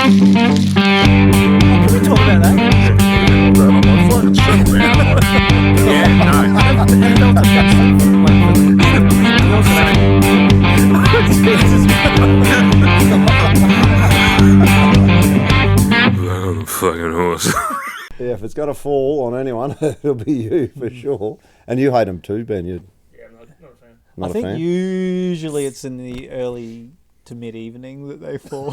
we talk about that? Fucking horse. Yeah, if it's got to fall on anyone, it'll be you for sure. And you hate them too, Ben. Yeah, I'm not a fan. Not I a think fan? usually it's in the early to mid-evening that they fall.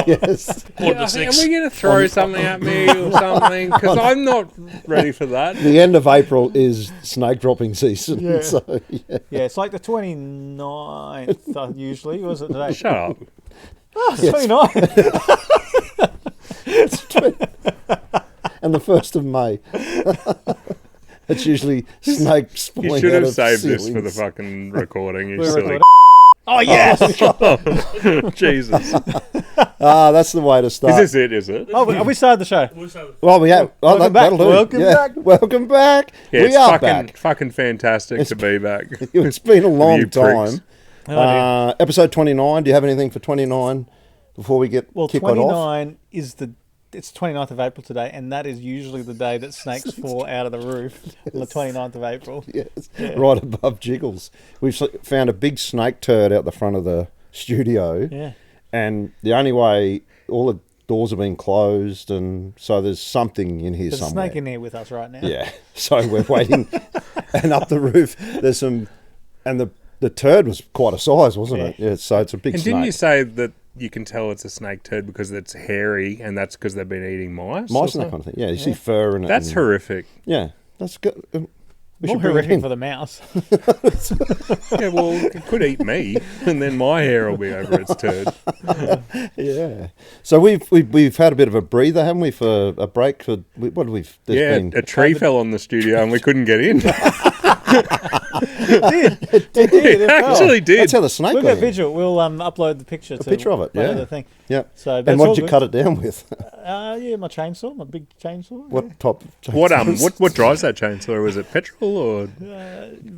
Yes. Quarter to six. Are we going to throw something at me or something? Because I'm not ready for that. The end of April is snake dropping season. Yeah. So, yeah. Yeah, it's like the 29th usually, was it today? Shut up. Oh, it's 29th. And the 1st of May. It's usually snakes falling You should out have of saved this for the ceilings. fucking recording, you We're silly. recording. Oh, yes! Jesus. That's the way to start. Is this it, is it? Oh, we started the show. Well, we have. Oh, Welcome back. that'll do. Welcome back. Welcome back. Yeah, We it's are fucking fantastic to be back. It's been a long You pricks. time. Episode 29. Do you have anything for 29 before we kick it off? 29 is it's 29th of April today, and that is usually the day that snakes fall out of the roof on the 29th of April. Yes, right above Jiggles. We've found a big snake turd out the front of the studio. Yeah. And the only way, all the doors have been closed, and so there's something in here There's somewhere. a snake in here with us right now. Yeah. So we're waiting. And up the roof, there's some, and the turd was quite a size, wasn't it? Yeah. So it's a big And snake. didn't you say that you can tell it's a snake turd because it's hairy and that's because they've been eating mice? Mice and that kind of thing. Yeah, you see fur in it. That's and, horrific. Yeah, that's good. We More should bring it horrific in. for the mouse. Yeah, well, it could eat me and then my hair will be over its turd. Yeah. So we've had a bit of a breather, haven't we, for a break? For what have we? Yeah, a tree fell on the studio and we couldn't get in. It did. It actually did. That's how the snake We'll got get in. visual. We'll upload the picture. A picture of it, yeah. The thing. Yep. So, And what did you cut it down with? Yeah, my chainsaw, my big chainsaw. What top? What drives that chainsaw? Was it petrol or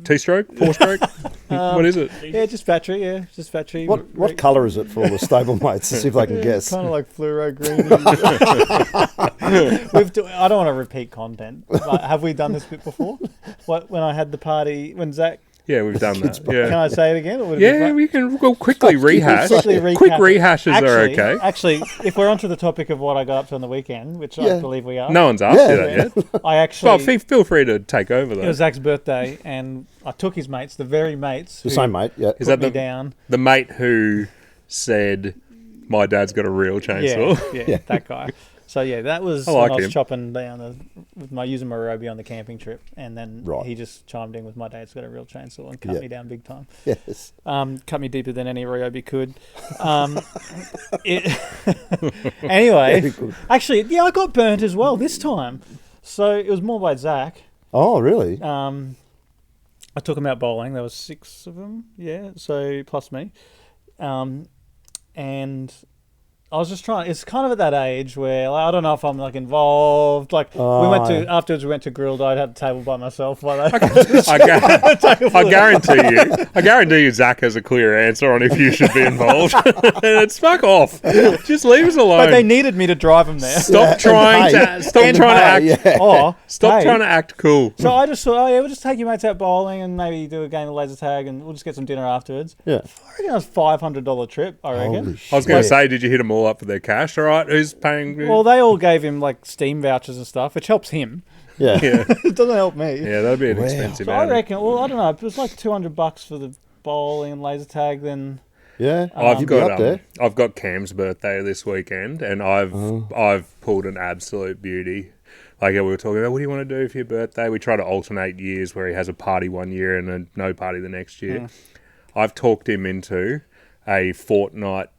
two-stroke, four-stroke? What is it? Yeah, just battery. Yeah, just battery. What colour is it for all the stable mates to see if they can guess? Kind of like fluoro green. I don't want to repeat content. But have we done this bit before? When I had the party when Zach? Yeah, we've done that. Can Yeah, I say it again? Or would it be yeah, fun? we can go quickly rehash. Quickly recap Quick it. rehashes are okay. Actually, if we're onto the topic of what I got up to on the weekend, which I Yeah. believe we are. No one's asked you that yet. I actually. Well, feel free to take over It though. was Zach's birthday, and I took his mates, the very mates. The same mate, yeah. Is Put that me down. the mate who said, "My dad's got a real chainsaw"? Yeah, that guy. So yeah, that was I like when I was him. chopping down using my Roby on the camping trip, and then Right. he just chimed in with my dad's got a real chainsaw and cut Yeah. me down big time. Yes. Cut me deeper than any Ryobi could. Anyway, Very good. actually, yeah, I got burnt as well this time. So it was more by Zach. Oh, really? I took him out bowling. There was 6 of them, yeah. So plus me, and I was just trying. It's kind of at that age where like, I don't know if I'm like involved. Like afterwards we went to Grilled. I had a table by myself. While I guarantee you, Zach has a clear answer on if you should be involved. And it's fuck off. Just leave us alone. But they needed me to drive him there. Stop trying to act. Yeah. Oh, Stop hey. trying to act cool. So I just thought, we'll just take your mates out bowling and maybe do a game of laser tag and we'll just get some dinner afterwards. Yeah. I reckon it was $500 trip, I reckon. Holy I was going to shit. say, did you hit them all up for their cash? All right, who's paying? Well, they all gave him like Steam vouchers and stuff, which helps him. Yeah. yeah, It doesn't help me. yeah, that'd be an Wow. expensive. So I outing. reckon, I don't know, it was like $200 for the bowling and laser tag, then... Yeah. I've You'd be up got there. I've got Cam's birthday this weekend, and I've pulled an absolute beauty. Like we were talking about, what do you want to do for your birthday? We try to alternate years where he has a party one year and a no party the next year. I've talked him into a fortnight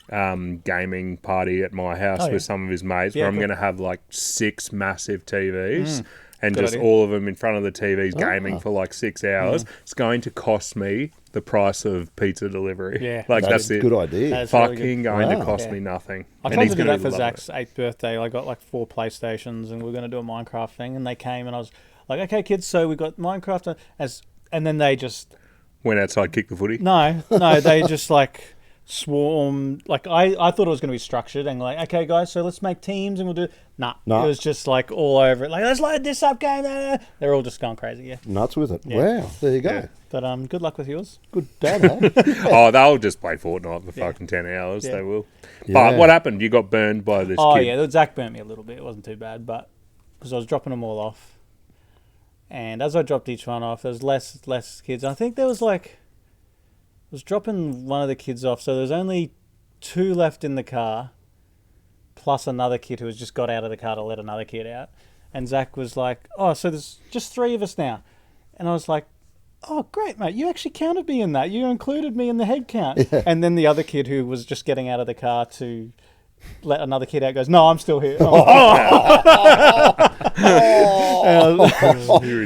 gaming party at my house with some of his mates, where I'm cool. going to have like 6 massive TVs. And Good just idea. all of them in front of the TVs gaming for like 6 hours. It's going to cost me the price of pizza delivery. Yeah. Like That's that's a it. good idea. That's really good. Fucking going to Wow. cost Yeah. me nothing. I And tried he's to do gonna that for love Zach's it. 8th birthday. I got like 4 PlayStations and we were going to do a Minecraft thing, and they came and I was like, okay, kids, so we got Minecraft and then they just... Went outside, kicked the footy. No, they just like... swarm. Like I thought it was going to be structured and like, okay, guys, so let's make teams and we'll do. Nah, No. it was just like all over it. Like, let's load this up, game. They're all just going crazy. Yeah, Nuts with it. Yeah. Wow, there you go. Yeah. but good luck with yours. Good dad, huh? Oh, they'll just play Fortnite for fucking 10 hours. Yeah. They will. Yeah. But what happened? You got burned by this Oh kid. yeah, Zach burnt me a little bit. It wasn't too bad, but because I was dropping them all off, and as I dropped each one off, there was less kids. I think there was like, I was dropping one of the kids off, so there was only 2 left in the car, plus another kid who has just got out of the car to let another kid out. And Zach was like, "Oh, so there's just 3 of us now," and I was like, "Oh, great, mate! You actually counted me in that. You included me in the head count." Yeah. And then the other kid who was just getting out of the car to let another kid out goes, "No, I'm still here."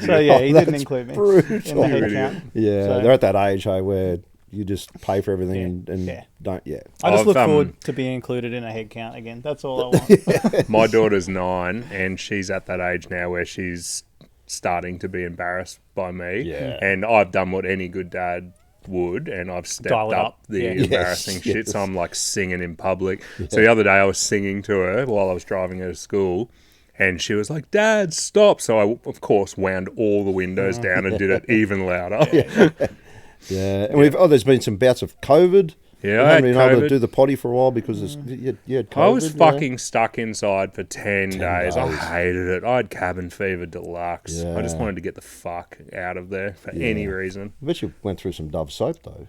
So yeah, he didn't include me in the head count. Yeah, So- they're at that age, hey, where you just pay for everything and Yeah. don't. Yeah, I just I've, look forward to being included in a head count again. That's all I want. My daughter's 9, and she's at that age now where she's starting to be embarrassed by me. Yeah. And I've done what any good dad would, and I've stepped Dial it up up. the Yeah. embarrassing Yes, shit. So yes. I'm like singing in public. So the other day I was singing to her while I was driving her to school. And she was like, "Dad, stop." So I, of course, wound all the windows down and did it even louder. yeah. And there's been some bouts of COVID. Yeah, You I haven't had been able to COVID. do the potty for a while because you had COVID. I was yeah. fucking stuck inside for 10 days. I days. hated it. I had cabin fever deluxe. I just Yeah. wanted to get the fuck out of there for any reason. I bet you went through some Dove soap though.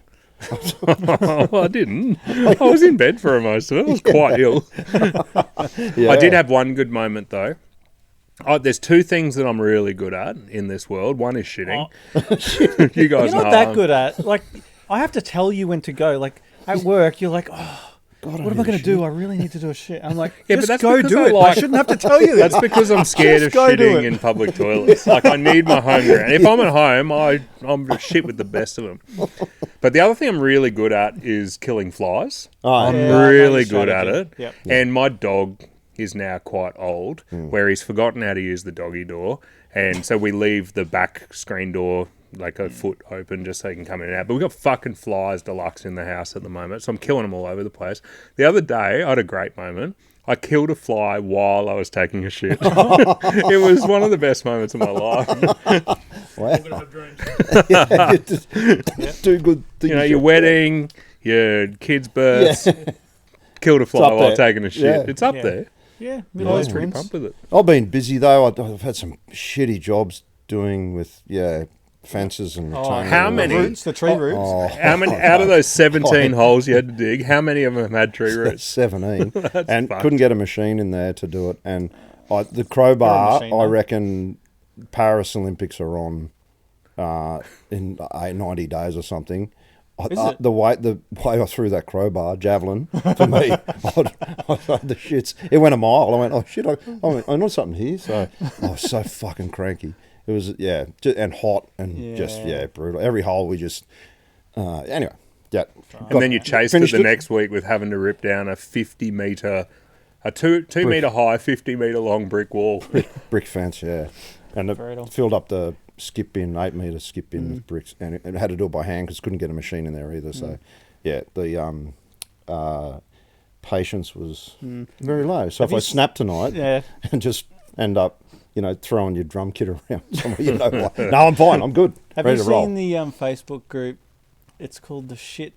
Well, I didn't. I was in bed for most of it. I was quite ill. Yeah. I did have one good moment, though. There's 2 things that I'm really good at in this world. One is shitting. You guys You're know. not that good at. Like, I have to tell you when to go. Like at work, you're like, "Oh, God, what am I going to do? I really need to do a shit." I'm like, Yeah, but "Just that's go because do I it. I like- shouldn't have to tell you That's this." because I'm scared of Just go do shitting it. in public toilets. Like, I need my home ground. If I'm at home, I'm shit with the best of them. But the other thing I'm really good at is killing flies. Oh, I'm Yeah, I know really the good at it. strategy. Yep. And my dog is now quite old, where he's forgotten how to use the doggy door. And so we leave the back screen door like a foot open just so he can come in and out. But we've got fucking flies deluxe in the house at the moment, so I'm killing them all over the place. The other day, I had a great moment. I killed a fly while I was taking a shit. It was one of the best moments of my life. wow. Two good things. You know, your wedding, your kids' births, killed a fly up while there. taking a shit. Yeah. It's up Yeah. there. Yeah, I middle was aged pretty twins. pumped with it. I've been busy though. I've had some shitty jobs doing with fences and retaining how walls. many- The roots, the tree roots. Oh, How many out of those 17 holes you had to dig? How many of them had tree roots? 17 and fucked. couldn't get a machine in there to do it. And the crowbar, machine, I though. reckon Paris Olympics are on in 90 days or something. Is it? The way I threw that crowbar, javelin, for me, I had the shits. It went a mile. I went, oh shit, I know something here. So I was so fucking cranky. It was, and hot and just, brutal. Every hole we just, anyway, yeah. And then you chased it finished the it. next week with having to rip down a 50-metre, a 2 metre high, 50-metre long brick wall. Brick fence, yeah. And Brutal. it filled up the skip bin, 8 metre skip bin with bricks, and it had to do it by hand because couldn't get a machine in there either. So, the patience was very low. So if you I s- snap tonight Yeah. and just end up, throwing your drum kit around somewhere, what? No, I'm fine. I'm good. Have Ready you to roll. seen the Facebook group? It's called the Shit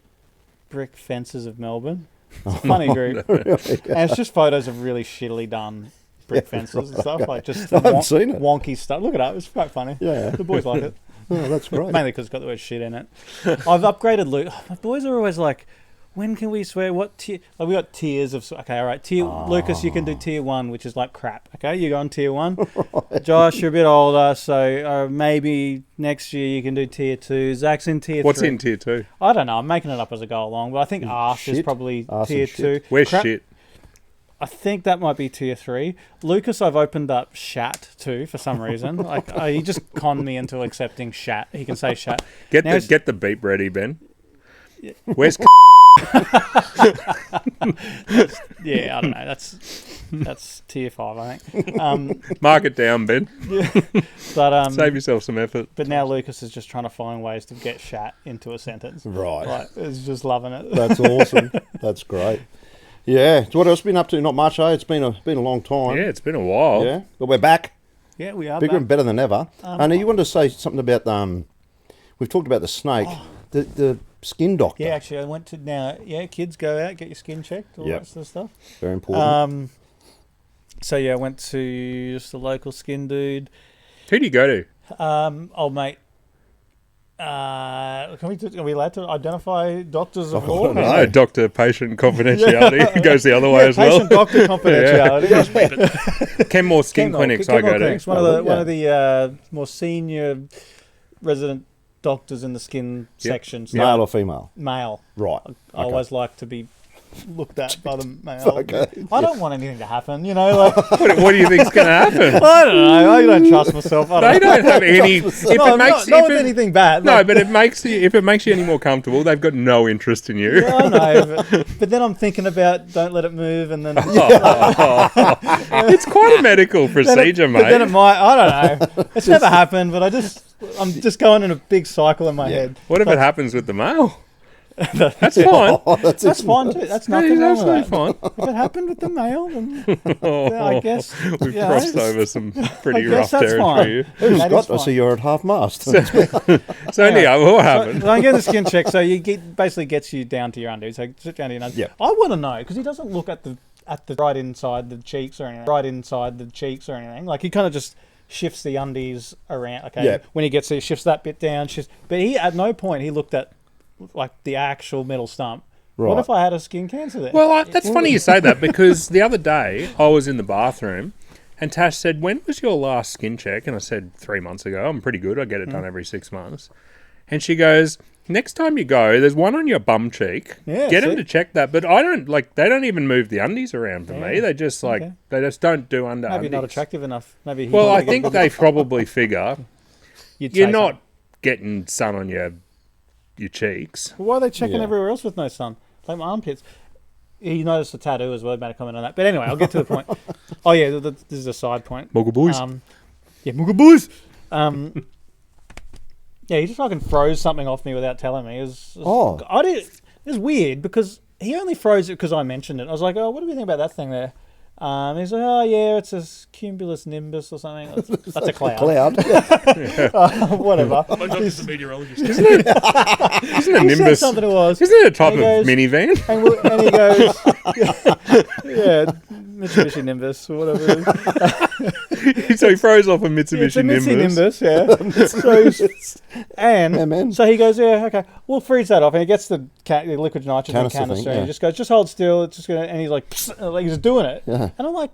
Brick Fences of Melbourne. It's a funny group. And it's just photos of really shittily done brick fences and stuff. Like just I haven't seen it. wonky stuff. Look it up. It's quite funny. Yeah. The boys like it. Oh, that's great. Mainly because it's got the word shit in it. I've upgraded Luke. My boys are always like, when can we swear? What tier? Like we got tiers of. Okay, all right. Lucas, you can do tier 1, which is like crap. Okay, you go on tier 1. Josh, you're a bit older, so maybe next year you can do tier 2. Zach's in tier 3. What's in tier 2? I don't know. I'm making it up as I go along, but I think arse is Shit. probably Arse tier and shit. 2. Where's Crap- shit? I think that might be tier 3. Lucas, I've opened up shat too for some reason. Like he just conned me into accepting shat. He can say shat. Get Now the beep ready, Ben. Where's Yeah, I don't know. That's That's tier 5, I think. Mark it down, Ben. But Save yourself some effort. But now Lucas is just trying to find ways to get shat into a sentence. Right. Like, he's just loving it. That's awesome. That's great. Yeah. So what else been up to? Not much, eh? It's been a long time. Yeah, it's been a while. Yeah. But we're back. Yeah, we are Bigger back. and better than ever. And you wanted to say something about we've talked about the snake, the skin doctor. Yeah, actually, I went to now. Yeah, kids, go out, get your skin checked, all Yep. that sort of stuff. Very important. So yeah, I went to just the local skin dude. Who do you go to? Old mate. Are we allowed to identify doctors of law? No. No, doctor-patient confidentiality. It goes the other way as well. Patient-doctor confidentiality. Kenmore Skin Clinics I go to. Clinics, one of the more senior resident doctors in the skin section. So Male or female? Male. Right. I always like to be looked at by the male. Okay. I don't want anything to happen, you know. Like What do you think's going to happen? I don't know. I don't trust myself. They don't have any. If not with anything bad. No, Like, but if it makes you any more comfortable, they've got no interest in you. yeah, I know. But then I'm thinking about don't let it move, and then It's quite a medical procedure, mate. But then it might. I don't know. It's never happened, but I'm just going in a big cycle in my head. What if it happens with the male? That's fine. That's fine too. That's Yeah, nothing he's wrong with absolutely that. fine. If it happened with the male, then I guess We've you know, crossed over some pretty I guess rough that's territory fine. here. Who's That got? is I fine. see you're at half mast. So anyhow, what happened? So I'm getting the skin check. So basically gets you down to your undies. So sit down to your undies. Yeah. I want to know because he doesn't look at the right inside the cheeks or anything. Like he kind of just shifts the undies around. Okay. Yeah. When he gets there, he shifts that bit down. But he at no point he looked at like the actual metal stump. Right. What if I had a skin cancer there? Well, that's funny you say that because the other day I was in the bathroom and Tash said, "When was your last skin check?" And I said, 3 months ago. I'm pretty good. I get it done every 6 months. And she goes, "Next time you go, there's one on your bum cheek. Yeah, get see? them to check that." But I don't they don't even move the undies around for me. They just Okay. they just don't do under Maybe undies. not attractive enough. Maybe. He Well, I wanted to think get- they probably figure You'd you're say not something. getting sun on your cheeks. Well, why are they checking Yeah. everywhere else with no sun? Like my armpits. He noticed the tattoo as well. He made a comment on that. But anyway, I'll get to the point. Oh yeah, this is a side point. Muggle boys. Yeah, Muggle boys. Yeah, he just fucking froze something off me without telling me. It was weird because he only froze it because I mentioned it. I was like, "Oh, what do we think about that thing there?" He's like, "Oh yeah, it's a cumulus nimbus or something. That's a cloud." Cloud. Whatever. My doctor's a meteorologist. Isn't a He said nimbus? something it was. Isn't it a type He of goes- minivan? And he goes, yeah, Mitsubishi Nimbus or whatever it is. So he froze off a It's a Mitsubishi Mitsubishi Nimbus. Nimbus, yeah. Yeah, man. So he goes, yeah, okay, we'll freeze that off. And he gets the liquid nitrogen Canister canister thing, and yeah. he just goes, just hold still. It's just gonna, and he's like, psst, like he's doing it. Yeah. And I'm like,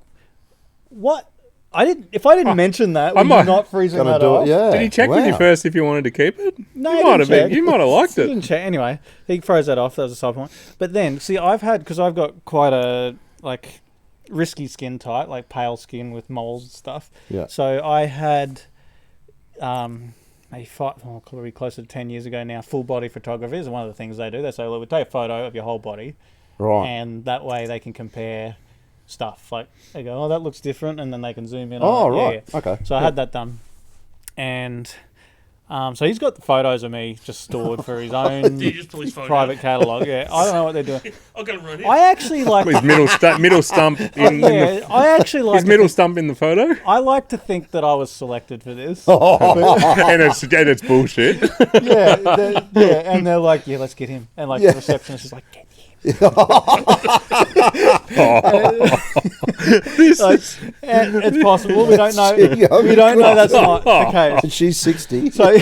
what? If I didn't mention that, I were might- you not freezing Gonna that do off? it. Yeah. Did he check with you Wow. first if you wanted to keep it? No, you he might didn't have been. check. You might have liked He it. didn't check. Anyway, he froze that off. That was a side point. But then, see, because I've got quite a risky skin type, like pale skin with moles and stuff. Yeah. So I had maybe probably closer to 10 years ago now, full body photography is one of the things they do. They say, look, we take a photo of your whole body, Right. and that way they can compare stuff. Like they go, oh, that looks different, and then they can zoom in. Oh, on it. Yeah, right. yeah. Okay. So I had that done, and so he's got the photos of me just stored for his own Did you just pull his phone private out? catalogue. Yeah, I don't know what they're doing. I've got him right here. I actually like. His middle stump in Yeah, I actually like. his middle stump in the photo, I like to think that I was selected for this. and it's bullshit. Yeah, and they're like, yeah, let's get him. And like the receptionist is like, get him. Like, and it's possible. We don't know. We don't know that's not the case. And she's 60. So,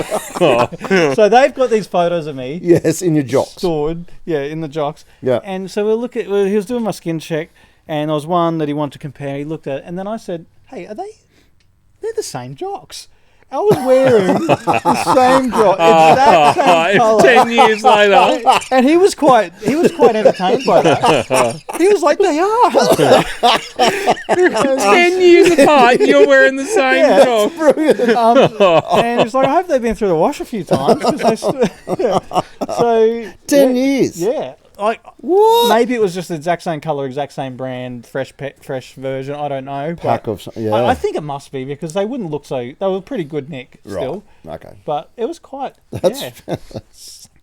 so they've got these photos of me Yes, in your jocks. stored, in the jocks. Yeah. And so he was doing my skin check, and there was one that he wanted to compare. He looked at it, and then I said, hey, they're the same jocks. I was wearing the same jocks, exact same colour. 10 years later. And he was quite entertained by that. He was like, they are. 10 years apart, you're wearing the same Yeah. job. And he's like, I hope they've been through the wash a few times. 'Cause they So 10 years. Yeah. like What? maybe it was just the exact same color, exact same brand, fresh version. I don't know. Pack but of yeah. I think it must be because they wouldn't look so. They were pretty good nick still, Right. Okay. but it was quite. That's Yeah.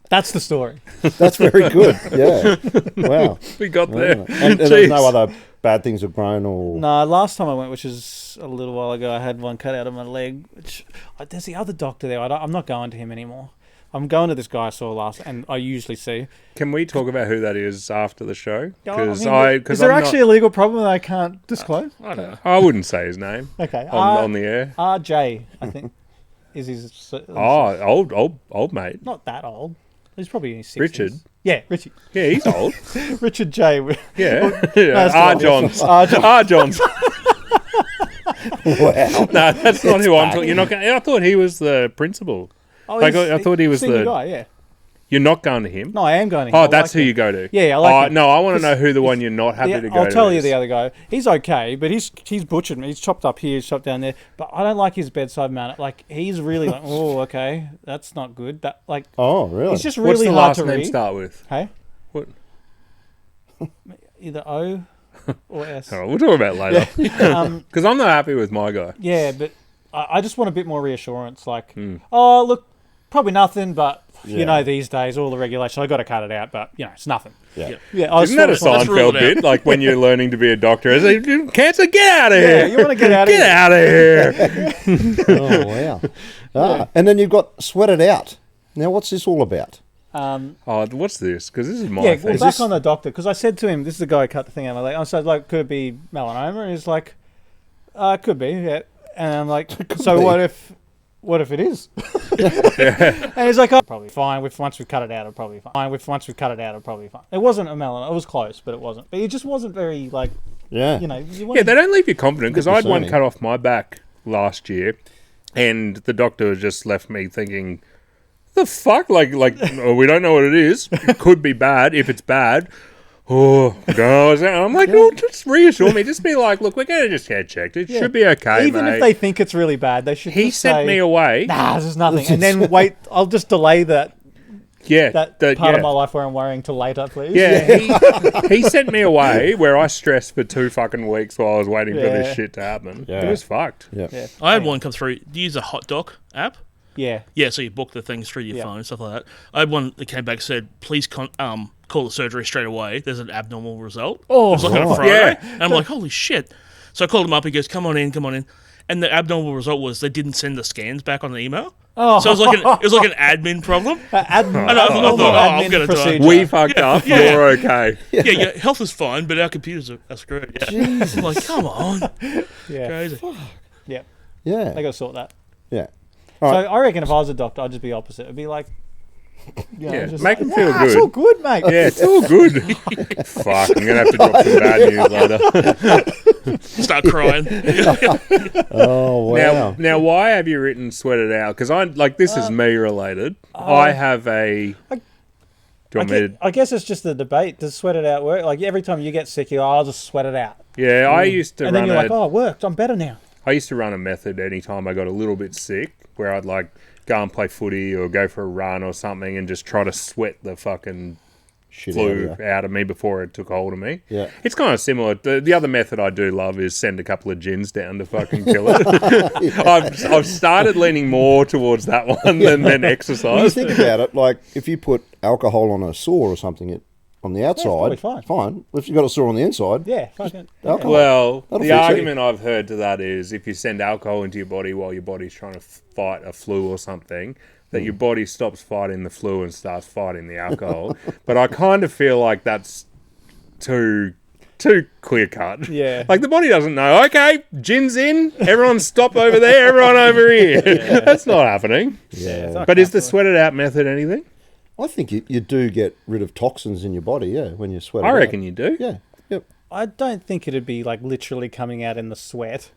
That's the story. that's very good. Yeah. Wow. We got there. And there's no other bad things have grown or. No, last time I went, which is a little while ago, I had one cut out of my leg. Which there's the other doctor there. I'm not going to him anymore. I'm going to this guy I saw last, and I usually see. Can we talk about who that is after the show? Is Because there actually a legal problem that I can't disclose? I don't know. I wouldn't say his name Okay, on the air. RJ, I think, is his. Oh, old mate. Not that old. He's probably in his 60s. Richard. Yeah, Richie. Yeah, he's old. Richard J. Yeah. that's R. not- Johns. R. Johns. Wow. No, that's not who I'm talking. You're not. I thought he was the principal. Oh, Like, he's- I thought he was senior the- guy. Yeah. You're not going to him. No, I am going to him. Oh, I that's like who him. you go to. Yeah, I like him. No, I want to know who the one you're not happy to go to. I'll tell you is. the other guy. He's okay, but he's butchered me. He's chopped up here, he's chopped down there. But I don't like his bedside manner. Like he's really like, oh, okay, that's not good. But like, Oh, really? he's just What's really the hard last to name read. start with? Hey, What? either O or S. All right, we'll talk about it later. Um, Because I'm not happy with my guy. yeah, but I just want a bit more reassurance. Like, Hmm. oh, look, probably nothing, but Yeah. you know, these days all the regulation, I got to cut it out. But you know, it's nothing. Yeah. Yeah, I was Isn't that a sort of- Let's rule Seinfeld it out. bit? Like when you're learning to be a doctor, it's like, cancer, get out of Yeah, here! you want to get out of Get here. out of here! Oh, wow. And then you've got Sweat It Out. Now, what's this all about? Oh, what's this? Because this is my Yeah, thing. well, back on the doctor, because I said to him, this is the guy who cut the thing out of my leg. I said, like, could it be melanoma? And he's like, could be, yeah. And I'm like, so be. what if it is? And he's like, oh, probably fine. Once we cut it out, it'll probably be fine. Once we cut it out, it'll probably be fine. It wasn't a melanoma. It was close, but it wasn't. But it just wasn't very, like, Yeah. you know. Yeah, they don't leave you confident because I had one concerning. cut off my back last year, and the doctor just left me thinking, "The fuck? Like, oh, we don't know what it is. It could be bad. If it's bad, oh, goes out." I'm like, "Oh, just reassure me. Just be like, look, we're gonna just get checked. It should be okay, Even mate." if they think it's really bad, they should He just sent say, me away. nah, this is nothing. And then wait, I'll just delay that Yeah, part of my life where I'm worrying till later, please. Yeah, he sent me away where I stressed for 2 fucking weeks while I was waiting for Yeah. this shit to happen. Yeah. It was fucked. Yeah. Yeah. I had one come through. Do you use a Hot Doc app? Yeah. Yeah, so you book the things through your Yeah. phone, stuff like that. I had one that came back said, please call the surgery straight away. There's an abnormal result. Oh, it was like on a right. Friday. Yeah. And I'm like, holy shit. So I called him up. He goes, come on in. And the abnormal result was they didn't send the scans back on the email. Oh. So it was like an admin problem. Abnormal I'm admin gonna do it. procedure. We fucked up. Yeah. You're okay. Yeah, your health is fine, but our computers are screwed. Yeah. I'm like, come on. Yeah. Crazy. Yeah. Yeah. They got to sort that. Yeah. So All right. I reckon if I was a doctor, I'd just be opposite. It'd be like, you know, Yeah, just make like, them feel "Nah, It's good." all good, mate. Yeah, it's all good. Fuck, I'm gonna have to drop some bad news later. Start crying. Oh, wow. Now, why have you written "Sweat It Out"? Because this is me related. I have a. Do you want me to? I guess it's just the debate. Does sweat it out work? Like every time you get sick, you go, I'll just sweat it out. Yeah, I used to And then run you're like, a. oh, it worked. I'm better now. I used to run a method anytime I got a little bit sick, where I'd like go and play footy or go for a run or something, and just try to sweat the fucking Shit flew out of out of me before it took hold of me. Yeah. It's kind of similar. The other method I do love is send a couple of gins down to fucking kill it. I've started leaning more towards that one than When you exercise. think about it, like if you put alcohol on a sore or something on the outside, probably fine. fine. If you've got a sore on the inside, Yeah, fucking. Alcohol. Well, That'll the fix it. argument I've heard to that is if you send alcohol into your body while your body's trying to fight a flu or something, that your body stops fighting the flu and starts fighting the alcohol. But I kind of feel like that's too clear cut. Yeah. Like the body doesn't know, okay, gin's in, everyone stop over there, everyone over here. That's not happening. yeah. But is the sweat it out method anything? I think you do get rid of toxins in your body, yeah, when you sweat. I it reckon out. you do. Yeah. Yep. I don't think it'd be like literally coming out in the sweat.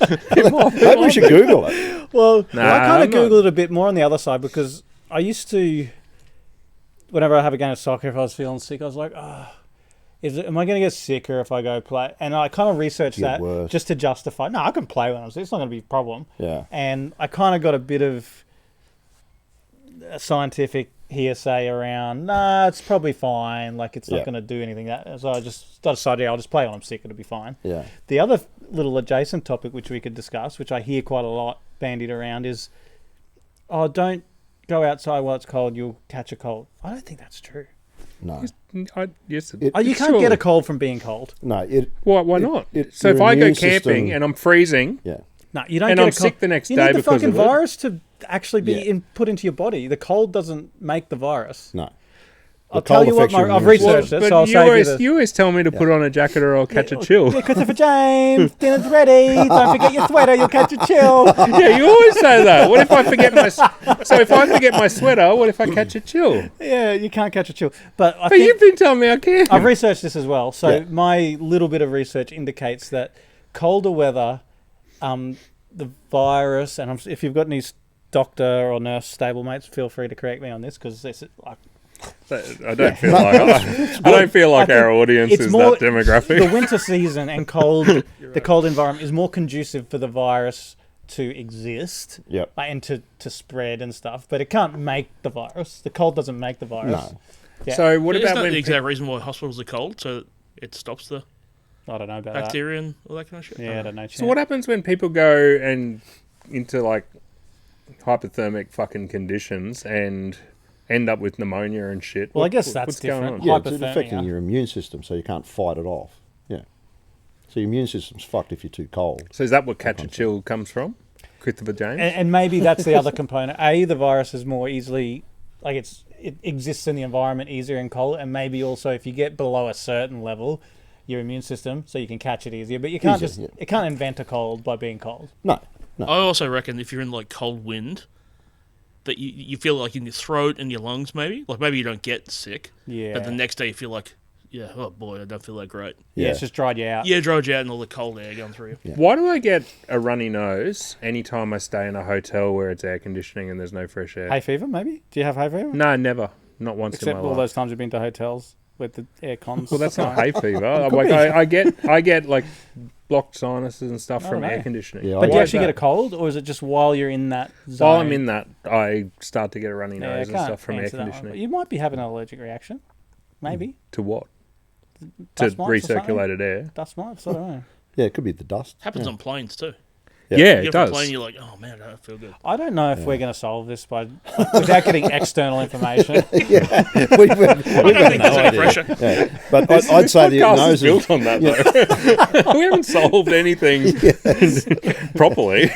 Maybe we should Google it. Well, Nah, I kind I'm of not- Googled it a bit more on the other side because I used to, whenever I have a game of soccer, if I was feeling sick, I was like, am I going to get sicker if I go play? And I kind of researched Get that worse. just to justify, no, I can play when I'm sick. It's not going to be a problem. Yeah. And I kind of got a bit of, a scientific hearsay around. Nah, it's probably fine. Like it's not going to do anything. So I decided I'll just play when I'm sick. It'll be fine. Yeah. The other little adjacent topic which we could discuss, which I hear quite a lot bandied around, is, oh, don't go outside while it's cold. You'll catch a cold. I don't think that's true. No. Yes. You can't get a cold from being cold. No. Why not? So if your I go immune camping system- and I'm freezing, Yeah. No, you don't and get I'm a cold. sick the next you day need the because fucking of it. virus to actually be Yeah. put into your body. The cold doesn't make the virus. No. I'll tell you what, I've researched it, but so I'll save you always tell me to put on a jacket or I'll catch a chill. Yeah, Christopher James, dinner's ready. Don't forget your sweater, you'll catch a chill. Yeah, you always say that. What if I forget so if I forget my sweater, what if I catch a chill? Yeah, you can't catch a chill. But I But think you've been telling me I can. I've researched this as well. So Yeah. my little bit of research indicates that colder weather, the virus, and if you've got any doctor or nurse stablemates, feel free to correct me on this, because this is like, I don't feel like I don't feel like our audience it's is more- that demographic. the winter season and the cold environment is more conducive for the virus to exist Yep. and to spread and stuff, but it can't make the virus. The cold doesn't make the virus. No. Yeah. So what Isn't about that when the exact reason why hospitals are cold? So it stops the I don't know about bacteria and all that kind of shit? that. Yeah, I don't know. So what happens when people go and into like hypothermic fucking conditions and end up with pneumonia and shit? Well, I guess that's what's going different. on? Yeah, it's Hypothermia. affecting your immune system, so you can't fight it off. Yeah. So your immune system's fucked if you're too cold. So is that what catch a chill comes from? Christopher James? And maybe that's the other component. The virus is more easily, like it exists in the environment easier in cold, and maybe also if you get below a certain level, your immune system, so you can catch it easier. But you can't it can't invent a cold by being cold. No. I also reckon if you're in like cold wind, that you feel like in your throat and your lungs maybe. Like maybe you don't get sick, Yeah. but the next day you feel like, yeah, oh boy, I don't feel that great. Yeah, it's just dried you out. Yeah, dried you out and all the cold air going through you. Yeah. Why do I get a runny nose anytime I stay in a hotel where it's air conditioning and there's no fresh air? Hay fever, maybe? Do you have hay fever? No, never. Not once Except in my all life. those times you've been to hotels with the air cons. Well, that's not going. hay fever. Like I get like blocked sinuses and stuff I from don't know. air conditioning. Yeah, But do Why you is actually get a that? cold, or is it just while you're in that zone? While I'm in that, I start to get a runny Yeah, I nose and can't stuff from air answer that one. conditioning. You might be having an allergic reaction. Maybe. To what? To Dust mites or something? recirculated air. Dust mites, I don't know. Yeah, it could be the dust. Happens on planes too. Yeah. Yeah, You it get off a does. plane, you're like, oh man, I don't feel good. I don't know if we're going to solve this without getting external information. we've I don't think there's any pressure. Yeah. But I'd say the podcast nose is built on that, though. We haven't solved anything properly.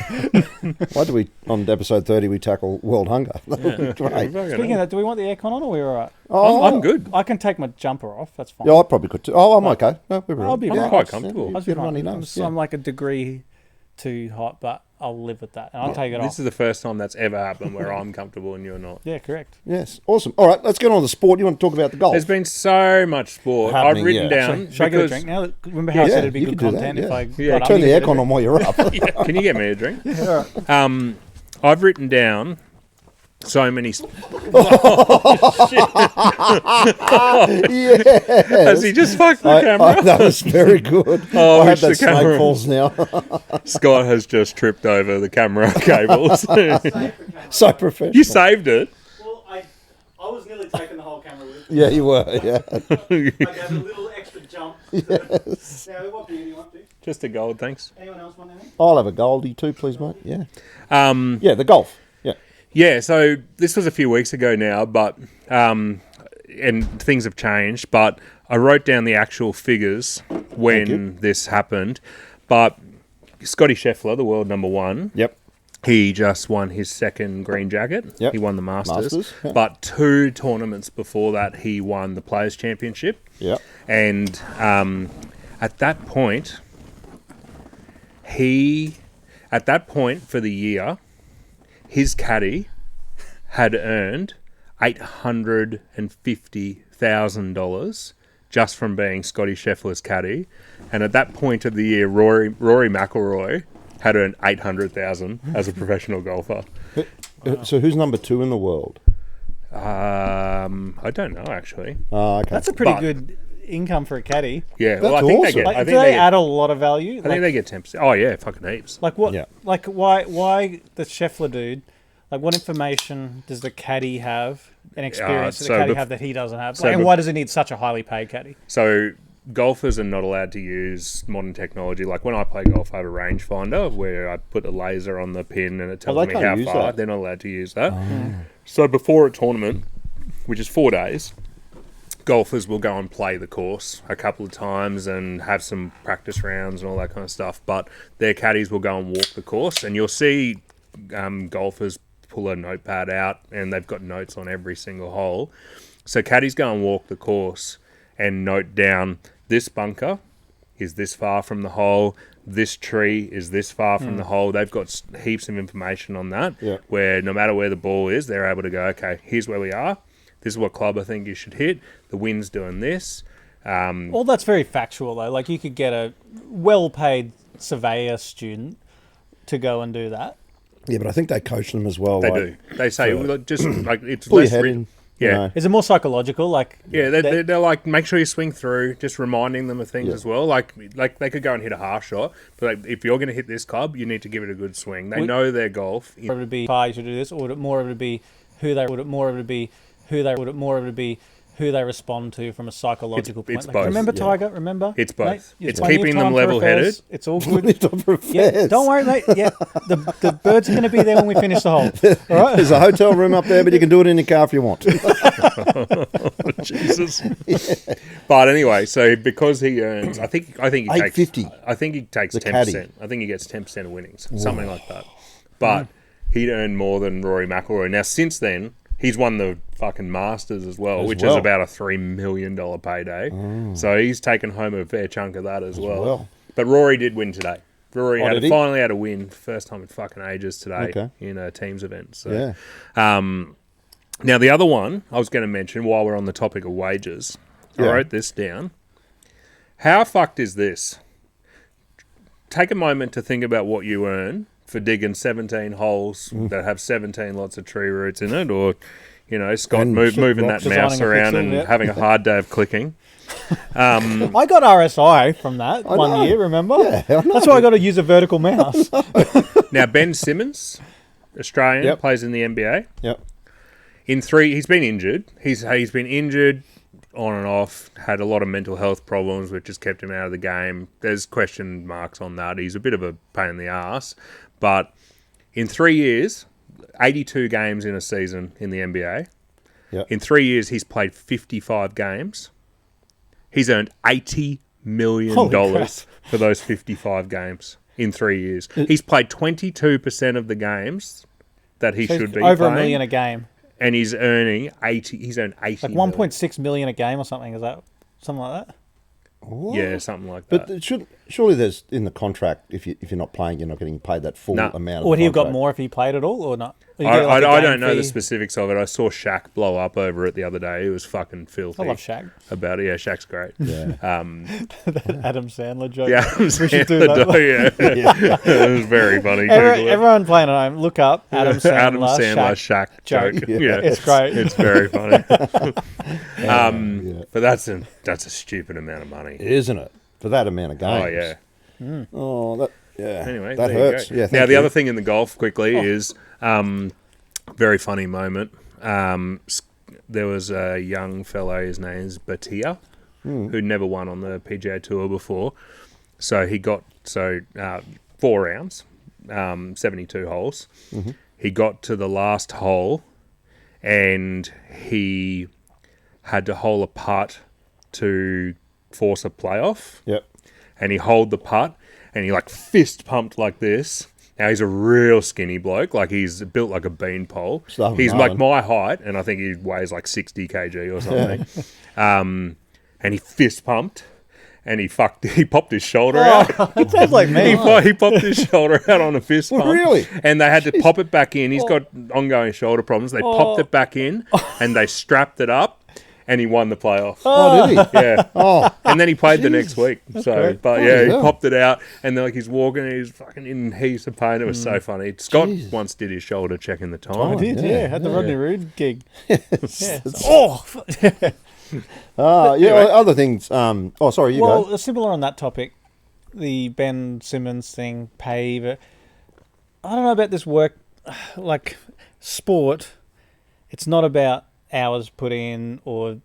Why do we, on episode 30, we tackle world hunger? Great. Speaking of that, do we want the aircon on, or are we all right? Oh, I'm good. I can take my jumper off. That's fine. Yeah, I probably could too. Oh, I'm okay. No, we're I'll be I'm right. quite comfortable. I'll Get be a runny fine. nose. I'm like a degree too hot, but I'll live with that. And I'll take it This off. is the first time that's ever happened where I'm comfortable and you're not. Yeah, correct. Yes, awesome. All right, let's get on to the sport. You want to talk about the golf? There's been so much sport. I've Happening, written yeah. down Should I get a because drink now? Remember how I Yeah, said it'd be you good could do that, content if yeah. I Yeah, got up Turn and the did aircon it? on while you're up. Can you get me a drink? Yeah, all right. I've written down so many. Yeah. Has he just fucked the camera? That was very good. Oh, I hope wish the that snake camera- falls now. Scott has just tripped over the camera cables. So professional. You saved it. Well, I was nearly taking the whole camera with. Yeah, you were. Yeah. I got a little extra jump. Yes. Now, what beer do you want to? Just a gold, thanks. Anyone else want anything? I'll have a Goldie too, please, mate. Yeah. Um, Yeah, the golf. Yeah. Yeah, so this was a few weeks ago now, but and things have changed. But I wrote down the actual figures when this happened. But Scotty Scheffler, the world number one, Yep. he just won his second green jacket. Yep. He won the Masters. Yeah. But 2 tournaments before that, he won the Players' Championship. Yep. And at that point, for the year, his caddy had earned $850,000 just from being Scotty Scheffler's caddy. And at that point of the year, Rory McIlroy had earned $800,000 as a professional golfer. So who's number 2 in the world? I don't know, actually. Oh, okay. That's a pretty But- good income for a caddy. Yeah, That's well, I think awesome. they get. Like, I do think they they add get. a lot of value? I think they get 10%. Oh yeah, fucking heaps. Like what? Yeah. Like why the Scheffler dude? Like, what information does the caddy have, an experience that so the caddy bef- have that he doesn't have? so Like, and bef- why does he need such a highly paid caddy? So golfers are not allowed to use modern technology. Like when I play golf, I have a rangefinder where I put a laser on the pin and it tells they me can't how use far. that. They're not allowed to use that. So before a tournament, which is 4 days, golfers will go and play the course a couple of times and have some practice rounds and all that kind of stuff. But their caddies will go and walk the course, and you'll see golfers pull a notepad out and they've got notes on every single hole. So caddies go and walk the course and note down this bunker is this far from the hole, this tree is this far from the hole. They've got heaps of information on that, where no matter where the ball is, they're able to go, okay, here's where we are. This is what club I think you should hit. The wind's doing this. All that's very factual, though. Like, you could get a well-paid surveyor student to go and do that. Yeah, but I think they coach them as well. They like, do. They say, just like it's pull your less head written. in. Yeah. You know. Is it more psychological? Like, Yeah, they're like, make sure you swing through, just reminding them of things as well. Like they could go and hit a half shot, but like, if you're going to hit this club, you need to give it a good swing. They know their golf. or would it be far you should do this, or would it more of it be who they who they respond to from a psychological point? It's Like, both. remember, Yeah. Tiger? Remember? It's both. Mate, It's plenty of keeping time them for level-headed. affairs. It's all good. Yeah, Yeah, don't worry, mate. Yeah, the birds are going to be there when we finish the hole. All right. There's a hotel room up there, but you can do it in your car if you want. Jesus. But anyway, so because he earns, I think he takes $850. I think he takes The 10%. caddy. I think he gets 10% of winnings, something like that. But he'd earned more than Rory McIlroy. Now since then, he's won the fucking Masters as well, which is about a $3 million payday. So he's taken home a fair chunk of that as well. But Rory did win today. Rory finally had a win, first time in fucking ages today in a teams event. So, now the other one I was going to mention while we're on the topic of wages, I wrote this down. How fucked is this? Take a moment to think about what you earn for digging 17 holes that have 17 lots of tree roots in it, or, you know, Scott moving that mouse designing a around pixel, and yep. having a hard day of clicking. I got RSI from that one year, remember? Yeah, I know. That's why I got to use a vertical mouse. Now, Ben Simmons, Australian, plays in the NBA. Yep. He's been injured. He's been injured on and off, had a lot of mental health problems, which has kept him out of the game. There's question marks on that. He's a bit of a pain in the ass. But in 3 years, 82 games in a season in the NBA. Yep. In 3 years, he's played 55 games. He's earned $80 million for those 55 games in 3 years. He's played 22% of the games that he should be over playing. $1 million a game. And he's earning 80. He's earned 80 Like million. 1.6 million a game or something. Is that something like that? Yeah, something like that. But surely there's in the contract, if you're not playing, you're not getting paid that full amount. Or would he have got contract. more if he played at all, or not? Or you I get like a don't game know the fee? specifics of it. I saw Shaq blow up over it the other day. It was fucking filthy. I love Shaq. About it. Yeah, Shaq's great. Yeah. That Adam Sandler joke. Yeah, We should do that. yeah. It was very funny. Everyone playing at home, look up Adam Sandler, Adam Sandler Shaq joke. joke. Yeah, It's great. It's very funny. But that's a stupid amount of money. Isn't it? For that amount of games. Oh yeah. Oh, that Anyway, that there you hurts. go. Yeah. Now thank the you. other thing in the golf quickly is very funny moment. There was a young fellow. His name's Batia, who'd never won on the PGA Tour before. So he got 4 rounds, 72 holes. Mm-hmm. He got to the last hole, and he had to hole a putt to force a playoff. Yep. And he holed the putt, and he like fist pumped like this. Now he's a real skinny bloke, like he's built like a beanpole. Stuff He's Marlon. like my height, and I think he weighs like 60 kg or something. And he fist pumped, and he popped his shoulder out. It sounds like me. He popped his shoulder out on a fist pump. Really? And they had to pop it back in. He's got ongoing shoulder problems. They popped it back in, and they strapped it up, and he won the playoff. Oh, did he? Yeah. Oh, And then he played the next week. So, great. but Oh, yeah, he yeah. popped it out, and then like he's walking, and he's fucking in heaps of pain. It was so funny. Scott Jesus. once did his shoulder checking the I time. did, yeah, yeah. Had the yeah. Rodney Rood gig. other things. Sorry, you Well, go. similar on that topic, the Ben Simmons thing, pay. But I don't know about this work. Like, sport, it's not about hours put in or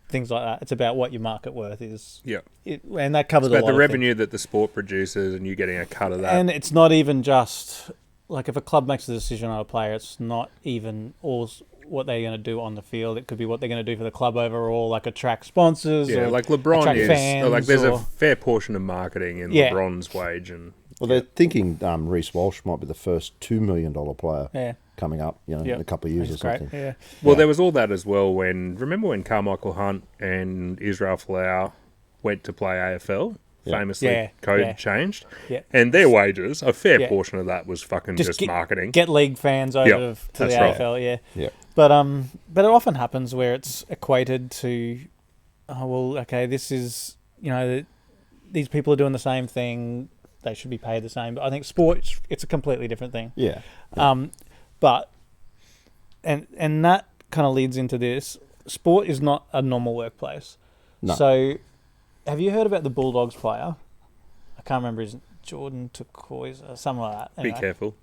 things like that. It's about what your market worth is. Yeah. And that covers It's about a lot the of revenue things. that the sport produces and you getting a cut of that. And it's not even just like if a club makes a decision on a player, it's not even all what they're going to do on the field. It could be what they're going to do for the club overall, like attract sponsors. Yeah, or like LeBron attract is. fans Like there's a or- fair portion of marketing in Yeah. LeBron's wage, and Well, they're thinking Reece Walsh might be the first $2 million player Yeah. coming up, in Yep. a couple of years That's or great. something. Yeah. well, there was all that as well. Remember when Carmichael Hunt and Israel Folau went to play AFL? Yeah. Famously, Yeah, code yeah. changed, Yeah. and their wages, a fair Yeah. portion of that was fucking just marketing. Get league fans over Yep, to the that's right. AFL, yeah. Yeah. But it often happens where it's equated to, oh well, okay, this is these people are doing the same thing, they should be paid the same. But I think sports, it's a completely different thing. Yeah. But and that kind of leads into this. Sport is not a normal workplace. No. So, have you heard about the Bulldogs player? I can't remember his Jordan Turquoise or something like that. Be Anyway. careful.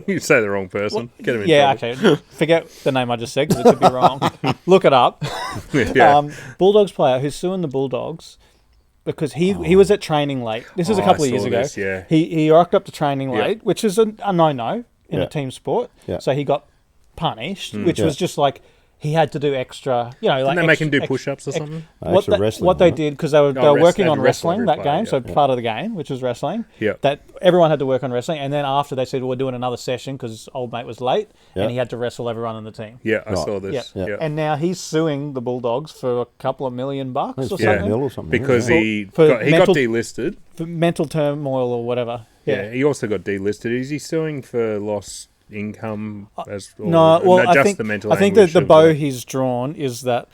You say the wrong person. Get him in Yeah, trouble. okay. Forget the name I just said because it could be wrong. Look it up. Yeah. Bulldogs player who's suing the Bulldogs because he was at training late. This is a Oh, couple I of years saw ago. this, yeah. He rocked up to training Yeah. late, which is a no-no in Yeah. a team sport. Yeah. So he got punished, which Yeah. was just like he had to do extra. Like Didn't they make him do extra- push-ups or something? Extra wrestling, what they wasn't it? did because they were wrestling. working They on had to wrestle wrestling every that player, game, so yeah. part of the game, which was wrestling. Yeah. That everyone had to work on wrestling, and then after they said we're doing another session because old mate was late, Yeah. and he had to wrestle everyone on the team. Yeah, I Right. saw this. Yeah. Yeah. And now he's suing the Bulldogs for a couple of $1 million or It's something 5 mil or something. Because yeah. he For got mental- delisted. for mental turmoil or whatever. Yeah. He also got delisted. Is he suing for lost income as or No, well, I just think the mental I think that anguish the of bow he's drawn is that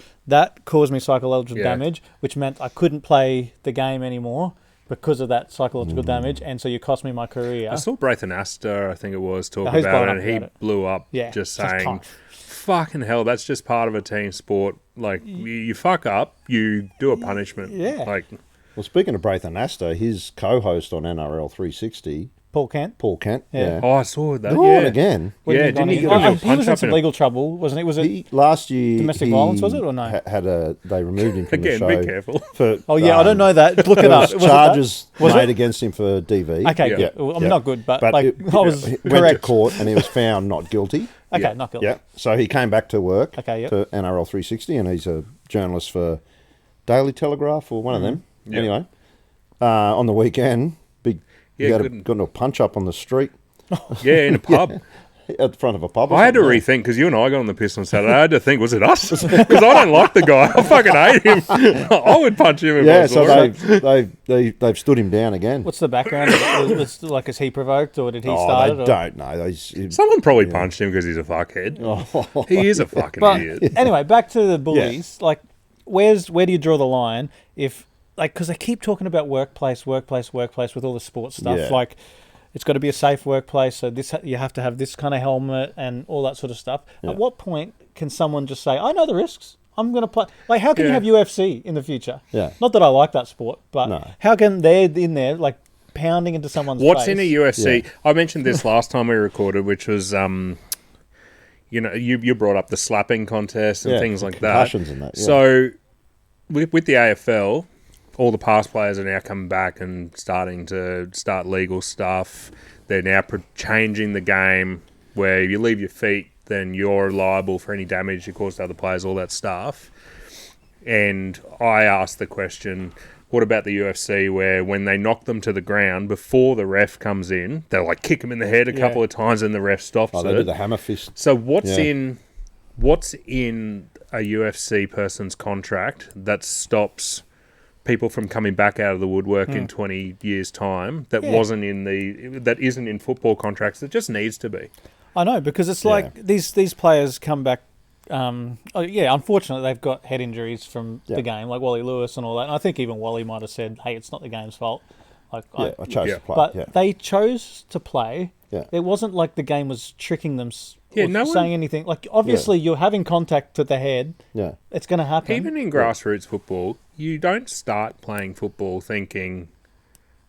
caused me psychological Yeah. damage, which meant I couldn't play the game anymore because of that psychological damage, and so you cost me my career. I saw Braithen Astor, I think it was, talk he's about blown it, up and he about it. blew up Yeah, just just saying, tough. fucking hell, that's just part of a team sport. Like, you fuck up, you do a punishment. Yeah. Like, Well, speaking of Braithen Astor, his co-host on NRL 360, Paul Kent. Paul Kent. Yeah. Yeah. oh, I saw that. Oh, Yeah. and again. What Yeah, have you didn't done? he He get into a was punch in up some in a- legal trouble, wasn't he? Was it? Last year, Domestic violence, was it, or no? They removed him from Again, the be show careful. for. Oh yeah, I don't know that. Look it There up. was Was it that? charges Was made it? against him for DV. Okay, Yeah. good. Well, I'm Yeah. not good, but like it- I was it went to correct. court and he was found not guilty. Okay, Yeah. not guilty. Yeah. So he came back to work Okay, yep. to NRL 360 and he's a journalist for Daily Telegraph or one of them. Yeah. Anyway, on the weekend, he Yeah, got good. into a punch up on the street Yeah, in a pub. at the front of a pub. or I had to something, yeah. rethink because you and I got on the piss on Saturday. I had to think, was it us? Because I don't like the guy. I fucking hate him. I would punch him if I Yeah, saw so him. they've stood him down again. What's the background? Like, is he provoked or did he Oh, start they it? Or? don't know. Someone probably punched him because he's a fuckhead. Oh. He is a fucking But idiot. anyway, back to the bullies. Like, where do you draw the line? If because they keep talking about workplace with all the sports stuff. Yeah. Like, it's got to be a safe workplace. So you have to have this kind of helmet and all that sort of stuff. Yeah. At what point can someone just say, "I know the risks. I'm going to play"? Like, how can you Yeah. have UFC in the future? Yeah. Not that I like that sport, but No. how can they in there like pounding into someone's What's face? in a UFC? Yeah. I mentioned this last time we recorded, which was, you brought up the slapping contest and Yeah, things like that. concussions and that, yeah. So with the AFL, all the past players are now coming back and starting to start legal stuff. They're now changing the game where if you leave your feet, then you're liable for any damage you cause to other players, all that stuff. And I asked the question, what about the UFC where when they knock them to the ground before the ref comes in, they'll like kick them in the head a couple of times and the ref stops Oh, they it. do the hammer fist. So what's Yeah. in a UFC person's contract that stops people from coming back out of the woodwork in 20 years' time that Yeah. that isn't in football contracts that just needs to be? I know, because it's like these players come back. Unfortunately, they've got head injuries from Yeah. the game, like Wally Lewis and all that. And I think even Wally might have said, "Hey, it's not the game's fault." Like, Yeah, I chose Yeah. to play. but yeah. they chose to play. Yeah. It wasn't like the game was tricking them Yeah, or no one- saying anything. Like, obviously, you're having contact to the head. Yeah. It's going to happen. Even in grassroots football, you don't start playing football thinking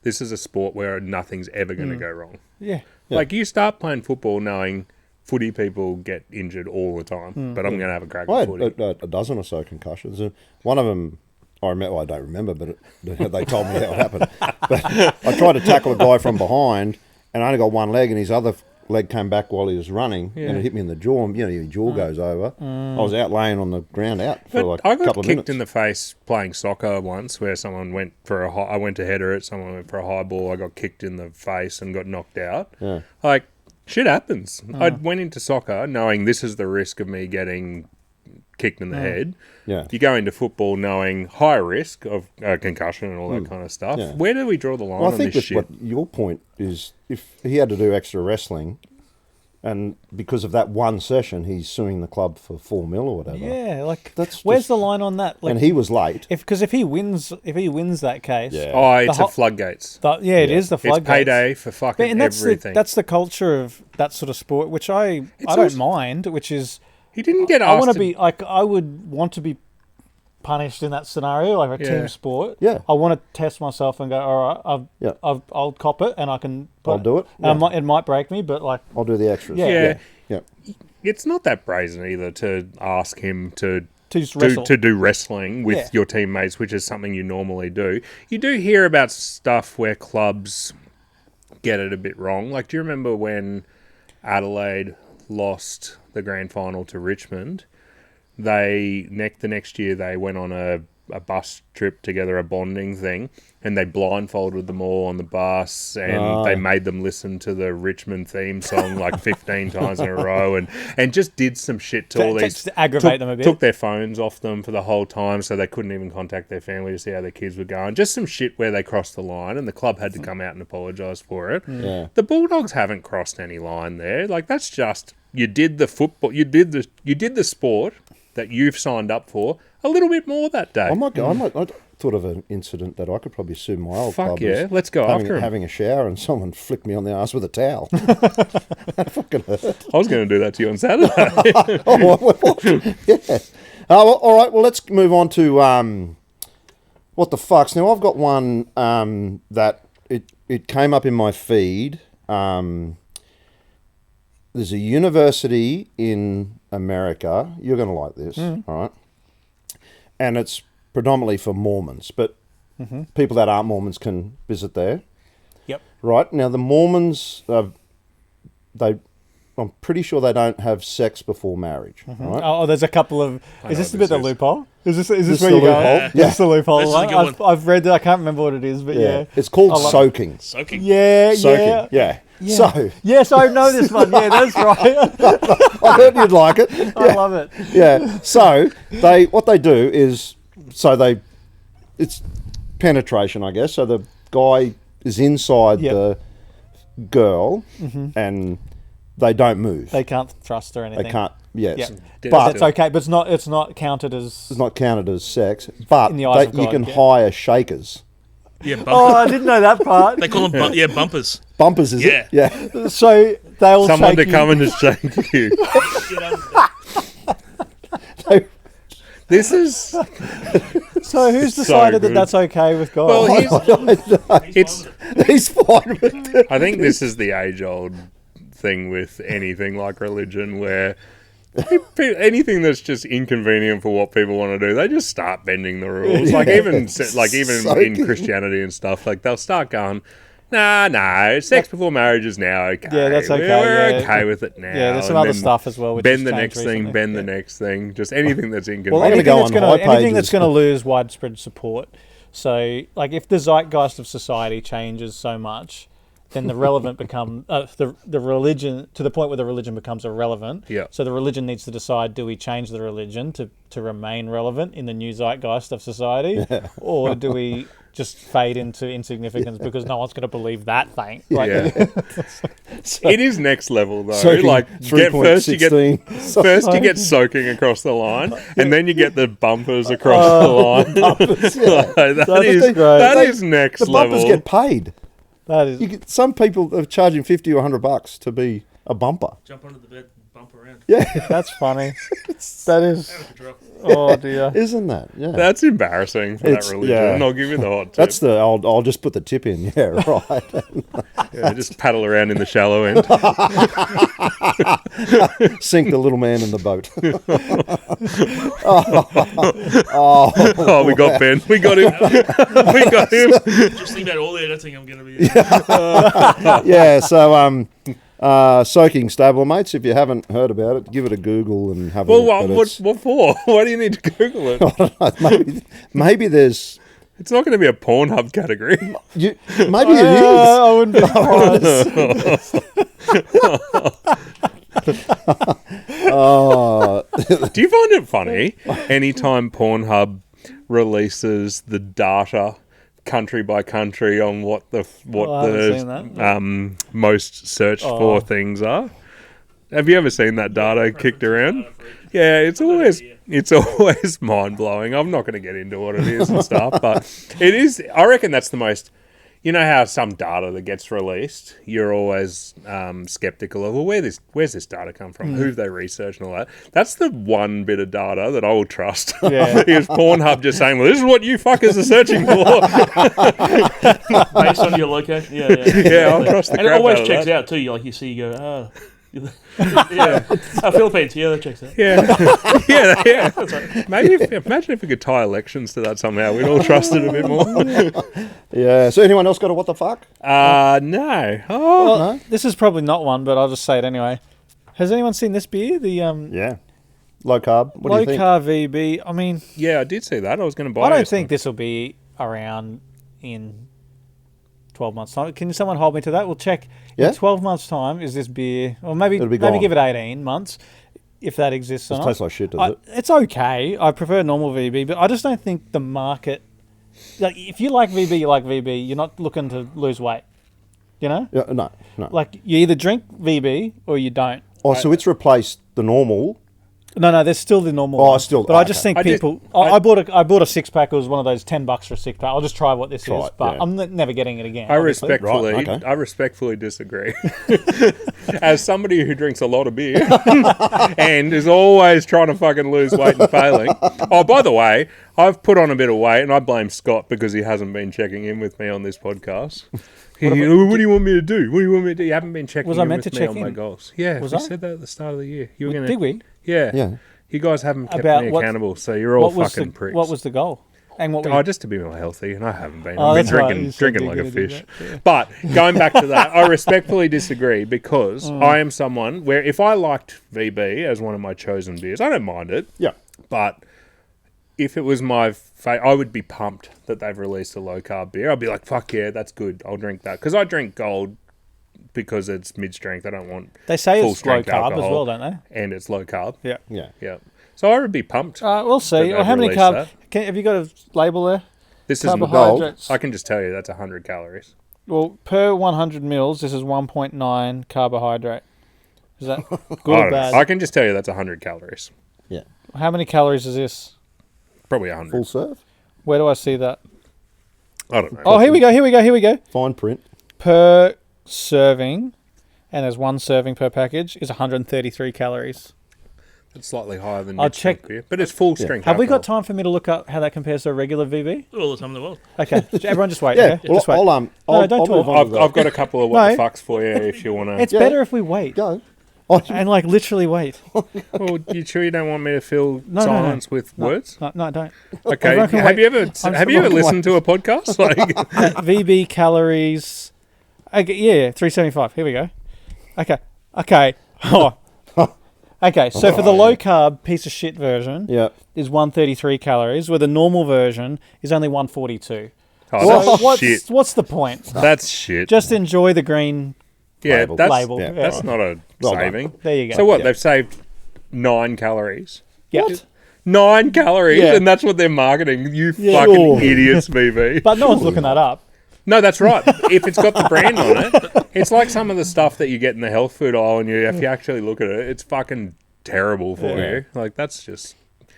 this is a sport where nothing's ever going to go wrong. yeah. Yeah. Like you start playing football knowing footy people get injured all the time, but I'm going to have a crack I at had footy. a dozen or so concussions. One of them, I remember. Well, I don't remember, but they told me how it happened. But I tried to tackle a guy from behind, and I only got one leg, and his other leg came back while he was running, and it hit me in the jaw. And, your jaw goes over. I was out laying on the ground out for like I a got couple of kicked minutes. in the face playing soccer once, where someone went for a high, I went to header it, someone went for a high ball, I got kicked in the face and got knocked out. Yeah. Like, shit happens. I went into soccer knowing this is the risk of me getting kicked in the head. Yeah. You go into football knowing high risk of concussion and all that kind of stuff. Yeah. Where do we draw the line Well, I on think this that shit? what your point is, if he had to do extra wrestling, and because of that one session, he's suing the club for $4 million or whatever. Yeah, like That's where's just- the line on that? Like, And he was late. because if he wins that case, Yeah. Oh, it's the a floodgates. it is the It's floodgates. payday for fucking And that's everything. that's the culture of that sort of sport, which I don't also- mind. Which is he didn't get I asked want to be like I would want to be punished in that scenario, like a Yeah. team sport. Yeah. I want to test myself and go, all right, Yeah. I'll cop it, and I can. I'll do it. And Yeah. it might break me, but like I'll do the extras. Yeah. Yeah. Yeah. It's not that brazen either to ask him to to just wrestle. do wrestling with Yeah. your teammates, which is something you normally do. You do hear about stuff where clubs get it a bit wrong. Like, do you remember when Adelaide lost the grand final to Richmond? The next year they went on a bus trip together, a bonding thing, and they blindfolded them all on the bus, and they made them listen to the Richmond theme song like 15 times in a row, and just did some shit to all these, Just to aggravate them a bit. took their phones off them for the whole time, so they couldn't even contact their family to see how their kids were going. Just some shit where they crossed the line, and the club had to come out and apologise for it. Yeah. The Bulldogs haven't crossed any line there. Like, that's just, you did the football, you did the sport that you've signed up for a little bit more that day. I thought of an incident that I could probably sue my old Fuck club. yeah, as let's go after him. having a shower and someone flicked me on the ass with a towel. That fucking hurt. I was going to do that to you on Saturday. Oh, what? Yeah. Well, all right, well, let's move on to what the fucks. Now, I've got one that it came up in my feed. There's a university in America. You're going to like this, all right? And it's predominantly for Mormons, but people that aren't Mormons can visit there. Yep. Right? Now, the Mormons, I'm pretty sure they don't have sex before marriage, right? Oh, there's a couple of. know Is this what the bit this the is. loophole? Is this This where the you go? loophole? Is Yeah. this the loophole This is a one? good one. I've read it. I can't remember what it is, but yeah. It's called I love it. soaking. Soaking. Yeah, Soaking, yeah. yeah. Yeah. So, Yes, I know this one. Yeah, that's right. I heard you'd like it. I love it. Yeah. So what they do is it's penetration, I guess. So the guy is inside Yep. the girl, and they don't move. They can't thrust or anything. They can't. Yes, Yeah. but That's okay, but it's not counted as. it's not counted as sex. But In the eyes of you God, can yeah. hire shakers, Yeah, bumpers. Oh, I didn't know that part. They call them bumpers. bumpers. Is Yeah. it? Yeah. So they all Someone to shake come you. and shake you. They- This is So who's So decided that good. that's okay with God? well. It's. He's fine with it. I think this is the age-old thing with anything like religion, where anything that's just inconvenient for what people want to do, they just start bending the rules. Like even in Soaking. Christianity and stuff, like they'll start going, no, sex before marriage is now okay. Yeah, that's okay, We're yeah. okay with it now. Yeah, there's some And other then stuff as well. Which Bend has the changed next thing, recently. bend the next thing. Just anything that's Well, inconvenient. gonna anything go that's on going high anything that's pages. going to lose widespread support. So, like, if the zeitgeist of society changes so much, then the relevant become the religion to the point where the religion becomes irrelevant. Yeah. So the religion needs to decide: do we change the religion to remain relevant in the new zeitgeist of society, or do we just fade into insignificance because no one's going to believe that thing? Like, Yeah. It is next level though. Soaking Like first you get 3.16. first you get soaking across the line, and then you get the bumpers across the line. That is next The bumpers level. get paid. that is. Some people are charging $50 or $100 to be a bumper. Jump under the bed and bump around. Yeah, That's funny. That is. Have a drop. Oh dear. isn't that? Yeah. That's embarrassing for It's- that religion. yeah. And I'll give you the hot tip. That's I'll just put the tip in. Yeah, right. Yeah, just paddle around in the shallow end. Sink the little man in the boat. Oh, we got Ben. We got him. We got him. Just think about all the editing I'm going to be. Yeah, so soaking stablemates. If you haven't heard about it, give it a Google and have a Well, look. what for? Why do you need to Google it? I don't know, maybe there's. It's not going to be a Pornhub category. Maybe it is. I wouldn't be surprised. Do you find it funny anytime Pornhub releases the data country by country on what I haven't seen the most searched for things are? Have you ever seen that data kicked around? Yeah, it's always mind blowing. I'm not going to get into what it is and stuff, but it is. I reckon that's the most. You know how some data that gets released, you're always skeptical of. Well, where's this data come from? Who've they researched and all that? That's the one bit of data that I will trust. Yeah. Is Pornhub just saying, "Well, this is what you fuckers are searching for." Based on your location. Yeah. Yeah, I'll trust the And it crap always out of checks that. out too. You see, you go, yeah. Philippines, yeah, that checks out. Yeah, yeah. Maybe imagine if we could tie elections to that somehow. We'd all trust it a bit more. Yeah. So anyone else got a what the fuck? No. Oh, Well, this is probably not one, but I'll just say it anyway. Has anyone seen this beer? The Yeah. Low carb. What do Low you think? Carb VB. I mean, yeah, I did see that. I was going to buy. I don't it. think this will be around in 12 months' time. Can someone hold me to that? We'll check. Yeah. In 12 months' time, is this beer, or maybe It'll be gone. give it 18 months, if that exists or It not. tastes like shit, does it? It's okay. I prefer normal VB, but I just don't think the market. Like, if you like VB, you like VB. You're not looking to lose weight. You know, Yeah. No. like you either drink VB or you don't. Oh, so it's replaced the normal. No, there's still the normal. Oh, one. still- But I just okay. think I did- people. I bought a 6-pack. It was one of those $10 for a 6-pack. I'll just try what this Try is, it, but yeah. I'm never getting it again. I obviously. respectfully, Right, okay. I respectfully disagree. As somebody who drinks a lot of beer and is always trying to fucking lose weight and failing. Oh, by the way, I've put on a bit of weight, and I blame Scott because he hasn't been checking in with me on this podcast. What do you want me to do? What do you want me to do? You haven't been checking Was I in meant with to me check on my in? goals. Yeah, Was we I? said that at the start of the year. You were going Did we? Yeah. Yeah. You guys haven't kept About me what- accountable, so you're all What was fucking the pricks. What was the goal? And what? Oh, just to be more healthy, and I haven't been. Oh, I've been that's right, drinking, you said drinking you're like a gonna do fish. that, yeah. But going back to that, I respectfully disagree because I am someone where if I liked VB as one of my chosen beers, I don't mind it. Yeah. But if it was my I would be pumped that they've released a low carb beer. I'd be like, fuck yeah, that's good. I'll drink that because I drink Gold because it's mid strength. I don't want They say full it's low strength carb as alcohol, well, don't they? and it's low carb. Yeah. Yeah. Yeah. So I would be pumped. We'll see. That Well, how many they've carbs? released Have you got a label there? This isn't Gold. Carbohydrates. I can just tell you that's 100 calories. Well, per 100 mils, this is 1.9 carbohydrate. Is that good I or don't know. bad? I can just tell you that's 100 calories. Yeah. How many calories is this? Probably 100. Full serve. Where do I see that? I don't know. Oh, here we go. Fine print. Per serving, and there's one serving per package, is 133 calories. It's slightly higher than I'll mid-strength check- beer, but it's full strength. Have we got alcohol. time for me to look up how that compares to a regular VB? All the time in the world. Okay, everyone just wait. Yeah. Okay? Well, Just wait. I'll No, don't I'll talk. move on to I've got a couple of what No. the fucks for you if you want to. It's Yeah. better if we wait. Go. Oh, And like literally wait. Well, you sure you don't want me to fill No, no. silence with words? No, don't. Okay. Everyone can Have wait. you ever I'm have you ever still listened to a podcast? Like, VB calories. Okay, yeah, 375. Here we go. Okay. Oh. Okay, so for the low carb piece of shit version yeah. is 133 calories, where the normal version is only 142. oh, So that's shit. what's the point? That's shit. Just enjoy the green yeah, label. that's label. yeah. that's not a Well done. saving. There you go. So what? Yeah. They've saved 9 calories. Yeah. 9 calories, Yeah. and that's what they're marketing. You Yeah. fucking Oh. idiots, VB. But no one's looking that up. No, that's right. If it's got the brand on it, it's like some of the stuff that you get in the health food aisle, and if you actually look at it, it's fucking terrible for Yeah. you. Like, that's just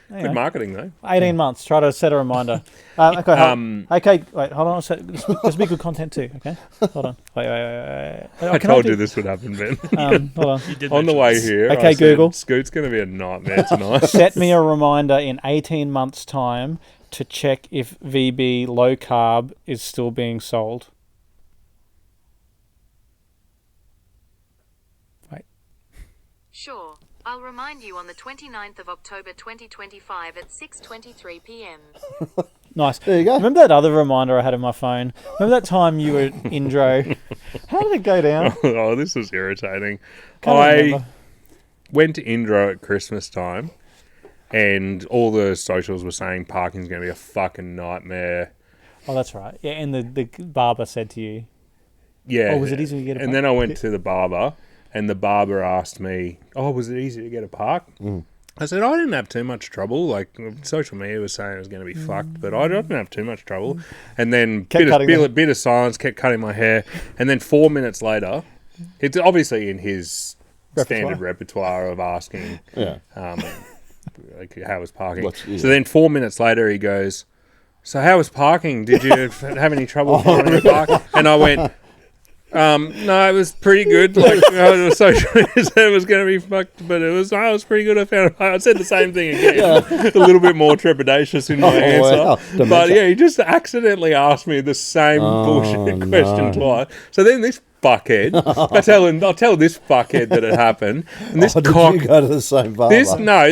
Anyway, good marketing, though. 18 months. Try to set a reminder. Okay, wait, hold on a sec. This be good content too, okay? Hold on. Wait. I told you this would happen, Ben. Hold on. You did On the mention way this. here, Okay, I said, Google. Scoot's going to be a nightmare tonight. Set me a reminder in 18 months' time to check if VB low carb is still being sold. Sure. I'll remind you on the 29th of October 2025 at 6:23 p.m. Nice. There you go. Remember that other reminder I had on my phone? Remember that time you were at Indro? How did it go down? Oh, this was irritating. Can't I remember. went to Indro at Christmas time, and all the socials were saying parking's going to be a fucking nightmare. Oh, that's right. Yeah, and the barber said to you, Yeah. "Oh, was it easy to get a park?" And then I went to the barber, and the barber asked me, "Oh, was it easy to get a park?" I said, I didn't have too much trouble. Like, social media was saying it was going to be fucked, but I didn't have too much trouble. And then bit of silence, kept cutting my hair. And then 4 minutes later, it's obviously in his standard repertoire of asking, like, how was parking? So then 4 minutes later, he goes, "So how was parking? Did you have any trouble finding a park?" And I went, no, it was pretty good. Like, the social media said it was going to be fucked, but it was pretty good. I said the same thing again. A little bit more trepidatious in my answer. Wow. But yeah, he just accidentally asked me the same bullshit question twice. So then this fuckhead, I'll tell this fuckhead that it happened. And this Did you go to the same barber?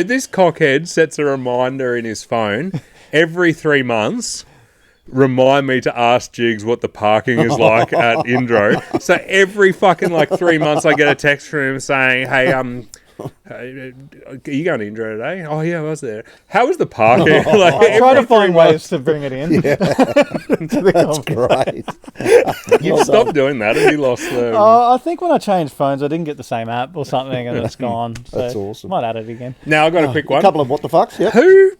this cockhead sets a reminder in his phone every 3 months. Remind me to ask Jigs what the parking is like at Indro. So every fucking 3 months I get a text from him saying, "Hey, are you going to Indro today?" "Oh yeah, I was there." "How was the parking?" I try to find ways to bring it in. Yeah. That's great. You've stopped doing that. Have you lost the... I think when I changed phones, I didn't get the same app or something, and it's gone. So That's awesome. Might add it again. Now I've got a quick one. A couple of what the fucks, yeah. Who...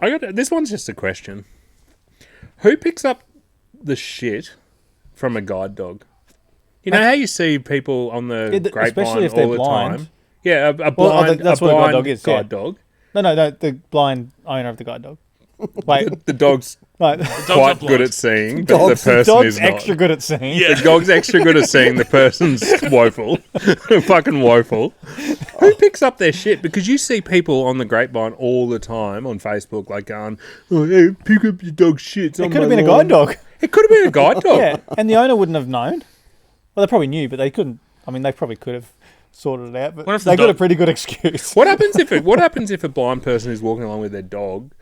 I got this one's just a question. Who picks up the shit from a guide dog? You know how you see people on the grapevine especially if all they're the blind. time? Yeah, a blind, Well, that's what a guide dog is, yeah. Guide dog. No, the blind owner of the guide dog. Wait, The dog's right. quite good at seeing, but the person Dog's is not. extra good at seeing. Yeah. The dog's extra good at seeing. The person's woeful. Fucking woeful. Who picks up their shit? Because you see people on the grapevine all the time on Facebook going, "Oh, hey, pick up your dog's shit." It could have been a guide dog. It could have been a guide dog. Yeah, and the owner wouldn't have known. Well, they probably knew, but they couldn't. I mean, they probably could have sorted it out, but What if the they got a dog- pretty good excuse. What happens if a blind person is walking along with their dog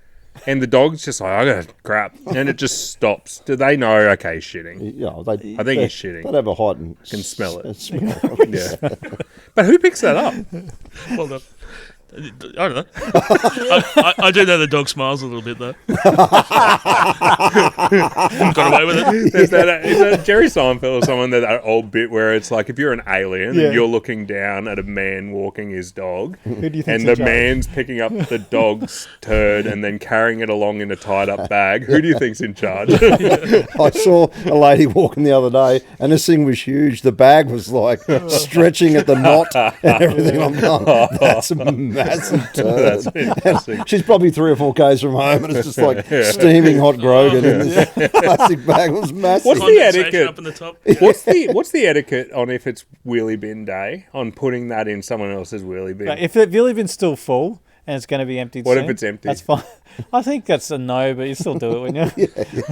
and the dog's just like, "I got to crap," and it just stops? Do they know, okay, he's shitting? Yeah, I think he's shitting. They'd have a heightened... Can smell it. Smell. Yeah. But who picks that up? Well done. I don't know. I do know the dog smiles a little bit though. Got away with it. There's that Jerry Seinfeld or someone, that old bit where it's like, if you're an alien and you're looking down at a man walking his dog, Who do you think's and in the charge? man's picking up the dog's turd and then carrying it along in a tied up bag, who do you think's in charge? I saw a lady walking the other day, and this thing was huge. The bag was like stretching at the knot and everything. I'm going, that's a massive turd. That's interesting. She's probably 3 or 4 k's from home, and it's just like steaming hot Grogan in this plastic bag. It was massive. What's the Condensation etiquette? up in the top. What's the etiquette on if it's wheelie bin day on putting that in someone else's wheelie bin? If the wheelie bin's still full and it's going to be emptied What soon, if it's empty? That's fine. I think that's a no, but you still do it when you...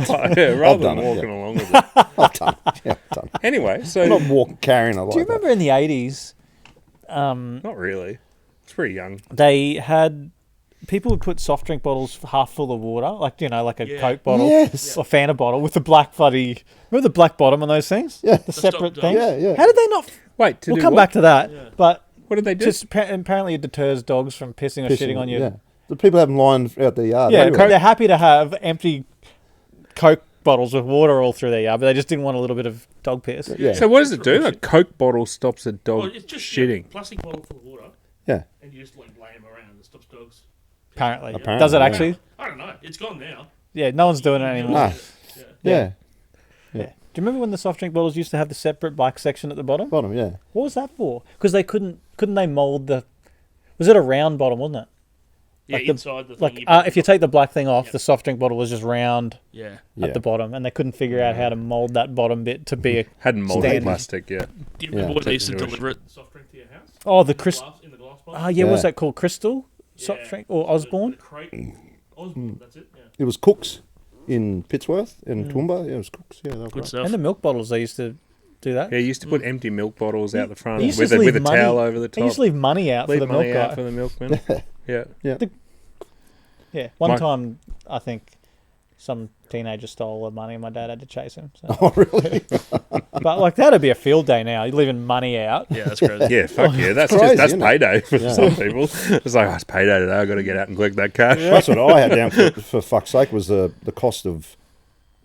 Rather than done it, walking along with it. I've done. Yeah, I've done. Anyway, so I'm not carrying it like Do you that. remember in the 80s, not really. It's pretty young. they had... People would put soft drink bottles half full of water, like a Yeah. Coke bottle Yes. or Fanta bottle with the black bloody... Remember the black bottom on those things? Yeah. The separate stop- things? Yeah, yeah. How did they not... Wait, to We'll do come what? back to that, but... What did they do? Just apparently it deters dogs from pissing or shitting on you. Yeah. The people have them lined out their yard. Yeah, anyway. they're happy to have empty Coke bottles with water all through their yard, but they just didn't want a little bit of dog piss. Yeah. So what does it do? A Coke bottle stops a dog Well, it's just shitting. a plastic bottle full of water, Yeah. and you just lay them around. It stops dogs. Apparently. Apparently, Does it yeah. actually? I don't know. It's gone now. Yeah, no one's doing it anymore. No. Yeah. Yeah. Do you remember when the soft drink bottles used to have the separate bike section at the bottom? Bottom, yeah. What was that for? Because they couldn't they mold the... Was it a round bottom, wasn't it? Yeah, Like the- inside the thing. Like, if you take the black thing off, the soft drink bottle was just round yeah. at the bottom, and they couldn't figure out how to mold that bottom bit to be a... Hadn't molded Standard. plastic yet. Do you remember Yeah. when they used to Generation. deliver it? Soft drink to your house? Oh, the crystal... In the glass bottle? Oh, yeah, what's Yeah. that called? Crystal? Soft Yeah. drink? Or Osborne? The crate. Osborne, that's it. Yeah. It was Cook's in Pittsworth, in Toowoomba. Yeah, it was Cook's. Yeah, they were Good great. stuff. And the milk bottles they used to do that. Yeah, you used to put empty milk bottles out the front You used with to a leave money- towel over the top. You used to leave money out Leave for the money milk out guy. for the milkman. Yeah. Yeah. One My- time, I think some teenager stole the money and my dad had to chase him. So. Oh, really? But like that'd be a field day now. You're leaving money out. Yeah, that's crazy. Yeah, fuck yeah. That's crazy, that's isn't it? payday for some people. It's like, it's payday today. I've got to get out and collect that cash. That's what I had down for fuck's sake was the cost of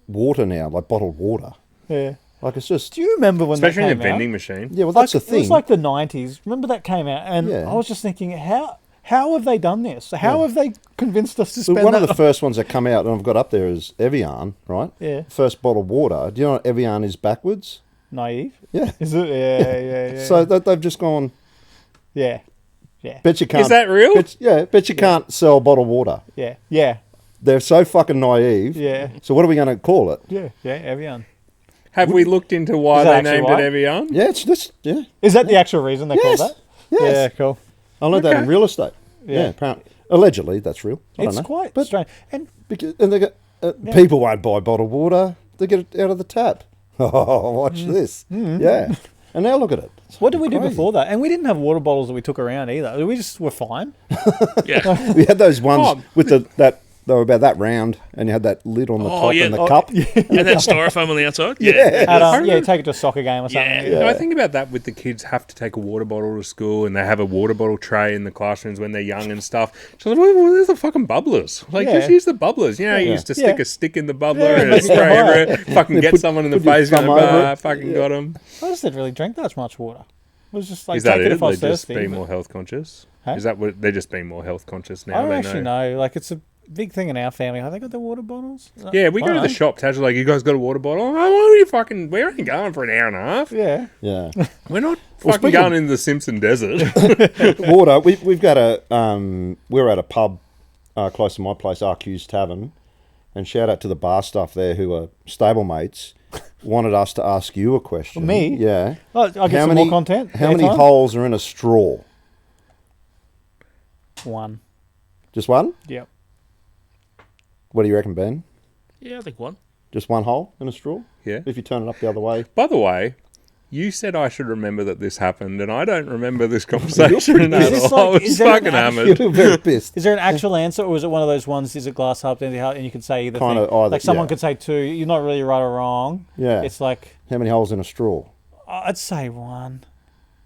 water now, like bottled water. Yeah. Like it's just Do you remember when Especially that in came a vending out? machine. yeah. Well, that's Like, the thing. It was like the 90s. Remember that came out, and Yeah. I was just thinking, how have they done this? How have they convinced us to But spend one that? of the first ones that come out and I've got up there is Evian, right? Yeah. First bottled water. Do you know what Evian is backwards? Naive? Yeah. Is it? Yeah. So they've just gone. yeah. Bet you can't. Is that real? Bet you can't sell bottled water. Yeah. They're so fucking naive. Yeah. So what are we going to call it? Yeah. Evian. Have we looked into why Is that they actually named right? it Evian? Yeah, it's just yeah. Is that the actual reason they Yes. call that? Yes. Yeah, cool. I learned that in Okay. real estate. Yeah. Yeah, apparently, allegedly that's real. I It's don't know. quite But strange. And they get people won't buy bottled water. They get it out of the tap. Oh, watch this. Yeah, and now look at it. It's what did we do crazy. before that? And we didn't have water bottles that we took around either. We just were fine. Yeah. We had those ones Oh. with that. They were about that round, and you had that lid on the Oh, top yeah. and the Oh, cup. And then styrofoam on the outside. Yeah. And, yeah, take it to a soccer game or something. Yeah. I think about that with the kids have to take a water bottle to school and they have a water bottle tray in the classrooms when they're young and stuff. So like, well, there's the fucking bubblers. Like, Yeah. just use the bubblers. You know, you used to stick Yeah. a stick in the bubbler Yeah, and make it spray go higher. everywhere. Fucking get put- someone in the put your face and thumb over it. fucking got them. I just didn't really drink that much water. It was just like Is that take it it? if I was They're just thirsty. being but more health conscious? Huh? Is that what they're just being more health conscious now? I don't They actually know. Like it's a big thing in our family. Have they got the water bottles? Yeah, we I go to don't the know. shop. Taz like, you guys got a water bottle? Oh, why are you fucking? We're only going for an hour and a half. Yeah. Yeah, We're not Well, fucking speaking going into the Simpson Desert. water. We've got we're at a pub close to my place, RQ's Tavern, and shout out to the bar staff there who are stablemates. Wanted us to ask you a question. Me? Yeah. Oh, I'll get some more content. How many Airtime? holes are in a straw? One. Just one? Yep. What do you reckon, Ben? Yeah, I think one. Just one hole in a straw? Yeah. If you turn it up the other way. By the way, you said I should remember that this happened, and I don't remember this conversation Is at this all. like- I is was there an fucking actual- hammered. You're very pissed. Is there an actual answer, or was it one of those ones? Is it glass half empty, and you could say either Kinda thing? either, Like someone yeah. could say two. You're not really right or wrong. Yeah. It's like How many holes in a straw? I'd say one.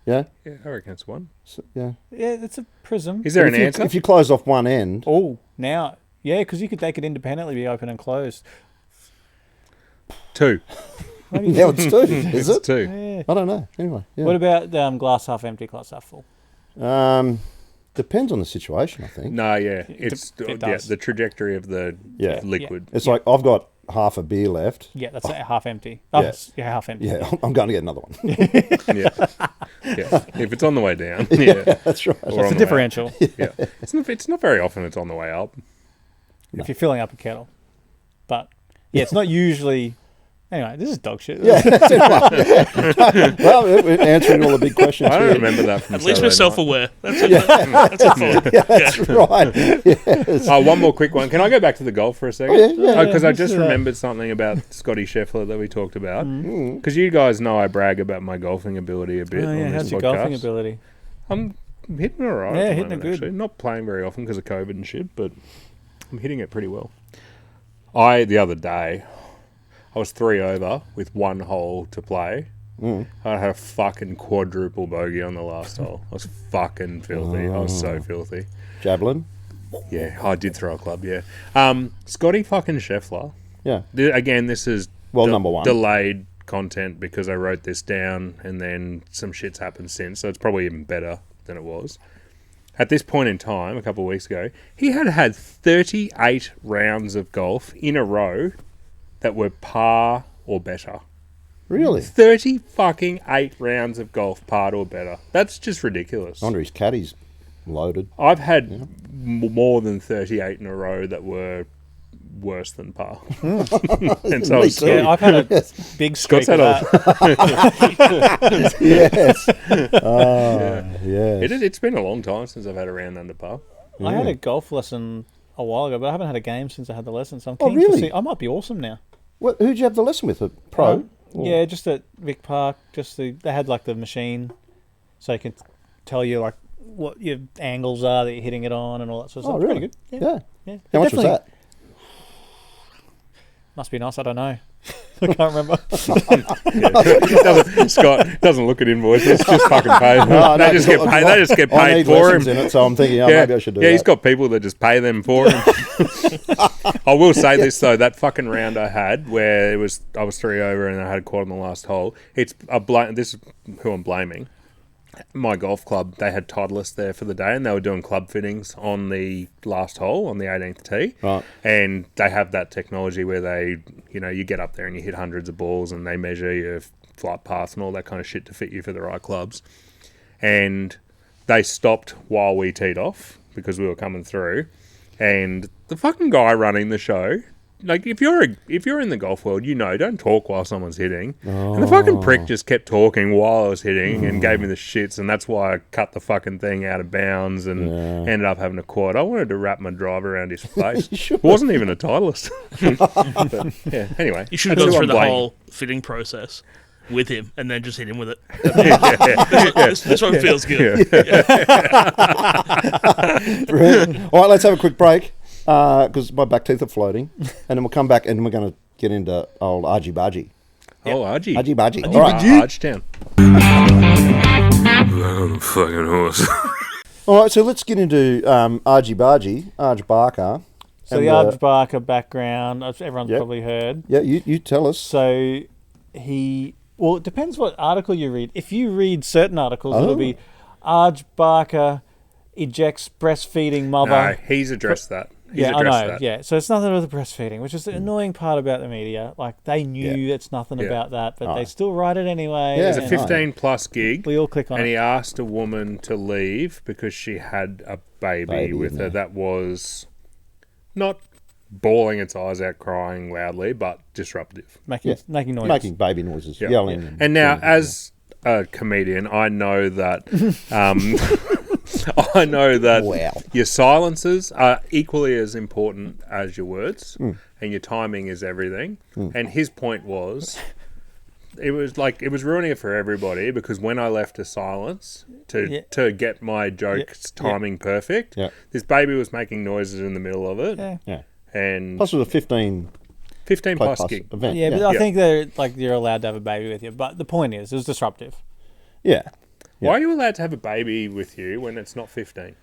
Yeah? Yeah, I reckon it's one. So, yeah. Yeah, it's a prism. Is there If an you- answer? If you close off one end, Oh, now yeah, because they could independently be open and closed. Two. Maybe now it's two, is It's it? two. Yeah. I don't know. Anyway, yeah. What about glass half empty, glass half full? Depends on the situation, I think. No, yeah, it's it yeah, does. the trajectory of the Yeah. liquid. It's like I've got half a beer left. Yeah, that's half empty. Oh, Yeah. yeah, half empty. Yeah, I'm going to get another one. Yeah, yeah. If it's on the way down, yeah, That's right. or It's on a the way up. differential Yeah, it's not very often. It's on the way up. if you're filling up a kettle, but yeah, it's not usually. Anyway, this is dog shit. Yeah. Well, we're answering all the big questions I don't here. remember that from At least we're Saturday night. self-aware. That's it. That's it for Yeah, that's right. Yes. Oh, one more quick one. Can I go back to the golf for a second? Oh, yeah. Because I let's just do that. remembered something about Scotty Scheffler that we talked about. Mm. Because you guys know I brag about my golfing ability a bit Oh, on yeah, this how's your podcast. golfing ability? I'm hitting it all right. Yeah, at the hitting it moment, good. Actually. Not playing very often because of COVID and shit, but I'm hitting it pretty well. The other day, I was 3 over with 1 hole to play. Mm. I had a fucking quadruple bogey on the last hole. I was fucking filthy. I was so filthy. Javelin. Yeah, I did throw a club, yeah. Scotty fucking Scheffler. Yeah. Again, this is Well, number one. delayed content because I wrote this down and then some shit's happened since, so it's probably even better than it was. At this point in time, a couple of weeks ago, he had 38 rounds of golf in a row that were par or better. Really? 30 fucking 8 rounds of golf par or better. That's just ridiculous. I wonder his caddy's loaded. I've had more than 38 in a row that were worse than par. And so I Me was too. Yeah, I've had a big streak Scott's had of that. Yes. Oh, yes. It's been a long time since I've had a round under par. I had a golf lesson a while ago, but I haven't had a game since I had the lesson. So I'm Oh, keen really? to see. I might be awesome now. Who'd you have the lesson with? A pro? Yeah, just at Vic Park. They had like the machine, so you can tell you like what your angles are that you're hitting it on and all that sort of stuff. Really? Pretty good. Yeah. Yeah. How much was Definitely- that? Must be nice. I don't know. I can't remember. Scott doesn't look at invoices, just fucking pay them. No, They just get paid. They just get I paid need for him. lessons in it, so I'm thinking, maybe I should do that. Yeah, he's got people that just pay them for him. I will say this though, that fucking round I had where I was 3 over and I had a quad on the last hole. This is who I'm blaming. My golf club, they had Titleist there for the day and they were doing club fittings on the last hole on the 18th tee. Right. And they have that technology where they, you get up there and you hit hundreds of balls and they measure your flight path and all that kind of shit to fit you for the right clubs. And they stopped while we teed off because we were coming through. And the fucking guy running the show, like if you're in the golf world, don't talk while someone's hitting. And the fucking prick just kept talking while I was hitting and gave me the shits, and that's why I cut the fucking thing out of bounds and ended up having a quad. I wanted to wrap my driver around his face. It wasn't even a Titleist. But, yeah. Anyway, You should have that's gone who through I'm the blaming. whole fitting process with him and then just hit him with it. Yeah. This one feels good. Brilliant. All right, let's have a quick break because my back teeth are floating, and then we'll come back and we're going to get into old Argy Bargy. Oh, Argy. Argy Bargy. All All right, right. Argetown. Fucking horse. All right, so let's get into Argy Bargy, Arj Barker. So And, the Arj Barker background, as everyone's Yep. probably heard. Yeah, you tell us. So it depends what article you read. If you read certain articles, it'll be Arj Barker ejects breastfeeding mother. No, he's addressed that. He's Yeah, I addressed know. that. Yeah, so it's nothing to do with the breastfeeding, which is the annoying part about the media. Like they knew it's nothing Yeah. about that, but Oh. they still write it anyway. Yeah, It's a and 15-plus gig. We all click on and it. he asked a woman to leave because she had a baby with her yeah. that was not bawling its eyes out, crying loudly, but disruptive. Making noise. Making baby noises, Yeah. yelling. And now, as a comedian, I know that I know that Wow. your silences are equally as important as your words, and your timing is everything. And his point was, it was ruining it for everybody because when I left a silence to get my jokes timing perfect, Yeah. this baby was making noises in the middle of it, Yeah. Yeah. and Plus, it was a 15 15-plus plus gig. event. Yeah, but I Yeah. think they're like you're allowed to have a baby with you. But the point is, it was disruptive. Yeah. Why are you allowed to have a baby with you when it's not 15?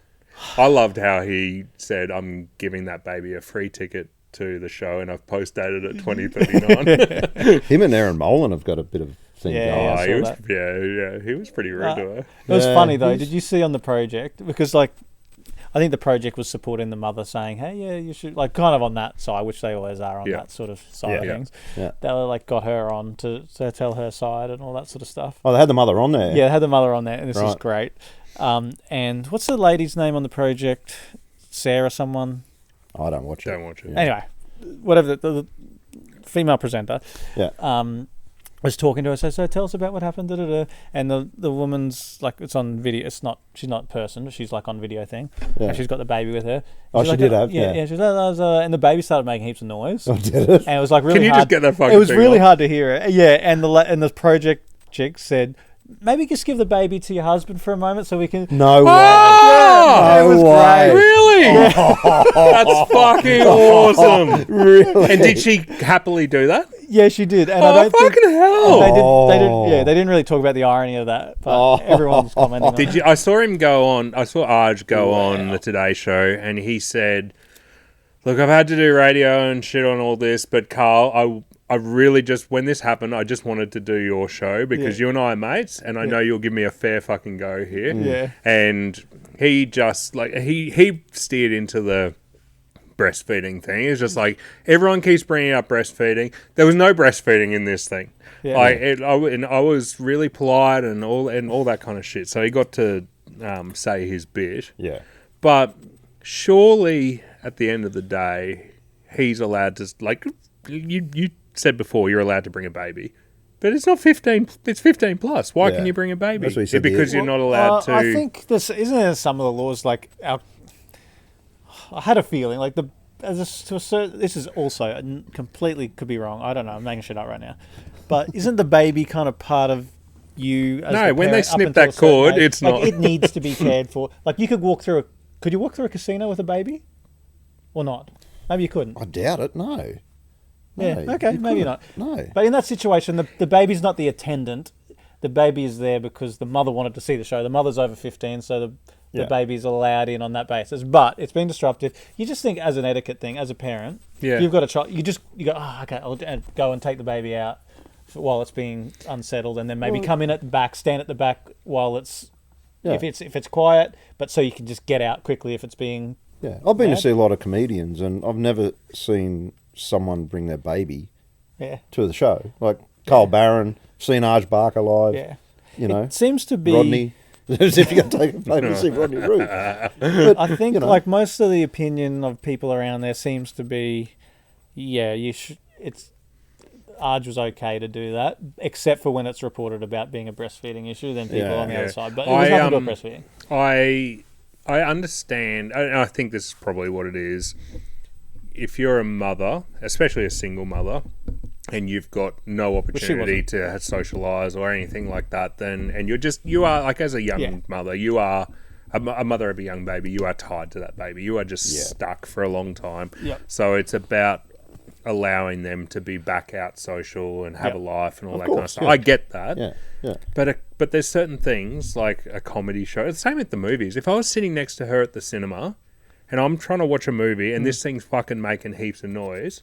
I loved how he said, I'm giving that baby a free ticket to the show and I've post-dated at 2039. Him and Aaron Molan have got a bit of thing Yeah, going. I saw he was, that. he was pretty rude to her. It was Yeah, funny though. he's- Did you see on the project? Because like, I think the project was supporting the mother, saying, "Hey, yeah, you should," like kind of on that side, which they always are on Yeah. that sort of side of Yeah. things. Yeah. They were, like got her on to tell her side and all that sort of stuff. Oh, they had the mother on there. Yeah, they had the mother on there, and this is Right. great. And what's the lady's name on the project? Sarah, someone. I don't watch it. Don't watch it. Yeah. Anyway, whatever the female presenter. Yeah. Was talking to her, so tell us about what happened, and the woman's like, it's on video. She's not in person, she's like on video thing, Yeah. and she's got the baby with her. Oh, She's she like, did have, yeah. She's like, and the baby started making heaps of noise, Oh, did it? and it was like really Can you hard. just get that fucking It was thing really off? hard to hear it. Yeah, and the project chick said, maybe just give the baby to your husband for a moment so we can. No way. Oh, it was no way. great. really? That's fucking awesome. Really? And did she happily do that? Yeah, she did, and Oh, I don't think fucking hell. they didn't really talk about the irony of that, but everyone was commenting on it. I saw him go on. I saw Arj go on the Today Show, and he said, "Look, I've had to do radio and shit on all this, but Carl, I really just when this happened, I just wanted to do your show because you and I are mates, and I know you'll give me a fair fucking go here." Yeah. And he just he steered into the breastfeeding thing. It's just like everyone keeps bringing up breastfeeding. There was no breastfeeding in this thing. Yeah. I was really polite and all that kind of shit. So he got to say his bit. Yeah. But surely at the end of the day, he's allowed to, like you said before, you're allowed to bring a baby. But it's not 15, it's 15 plus. Why Yeah. can you bring a baby? That's what he said Because there. you're not allowed to. I think isn't there some of the laws like I had a feeling like this is also completely could be wrong. I don't know. I'm making shit up right now. But isn't the baby kind of part of you? As No, the when they parent up snip until a that certain cord, age? it's like, not. It needs to be cared for. Like you could walk through a casino with a baby, or not? Maybe you couldn't. I doubt it. No. Yeah. No, Okay. you Maybe couldn't. not. No. But in that situation, the baby's not the attendant. The baby is there because the mother wanted to see the show. The mother's over 15, so the Yeah. baby's allowed in on that basis. But it's been disruptive. You just think as an etiquette thing, as a parent, Yeah. if you've got a child, you go, oh, okay, I'll go and take the baby out while it's being unsettled, and then maybe come in at the back, stand at the back while it's Yeah. if it's quiet, but so you can just get out quickly if it's being. Yeah, I've been Mad. to see a lot of comedians, and I've never seen someone bring their baby Yeah. to the show. Like Carl Barron, seen Arj Barker live. Yeah. You know, It seems to be. Rodney. As if you're going to take a baby to see Rodney Root. I think you know. like most of the opinion of people around there seems to be, yeah, you should. It's Arj was okay to do that, except for when it's reported about being a breastfeeding issue. Then people Yeah. on the Yeah. other side, but it was nothing to do with breastfeeding. I understand. I think this is probably what it is. If you're a mother, especially a single mother, and you've got no opportunity to socialise or anything like that, then and you are like as a young mother, you are a mother of a young baby. You are tied to that baby. You are just stuck for a long time. Yep. So it's about allowing them to be back out social and have a life and all that kind of course, stuff. yeah. I get that. Yeah, yeah. But there's certain things like a comedy show. It's the same at the movies. If I was sitting next to her at the cinema and I'm trying to watch a movie and this thing's fucking making heaps of noise,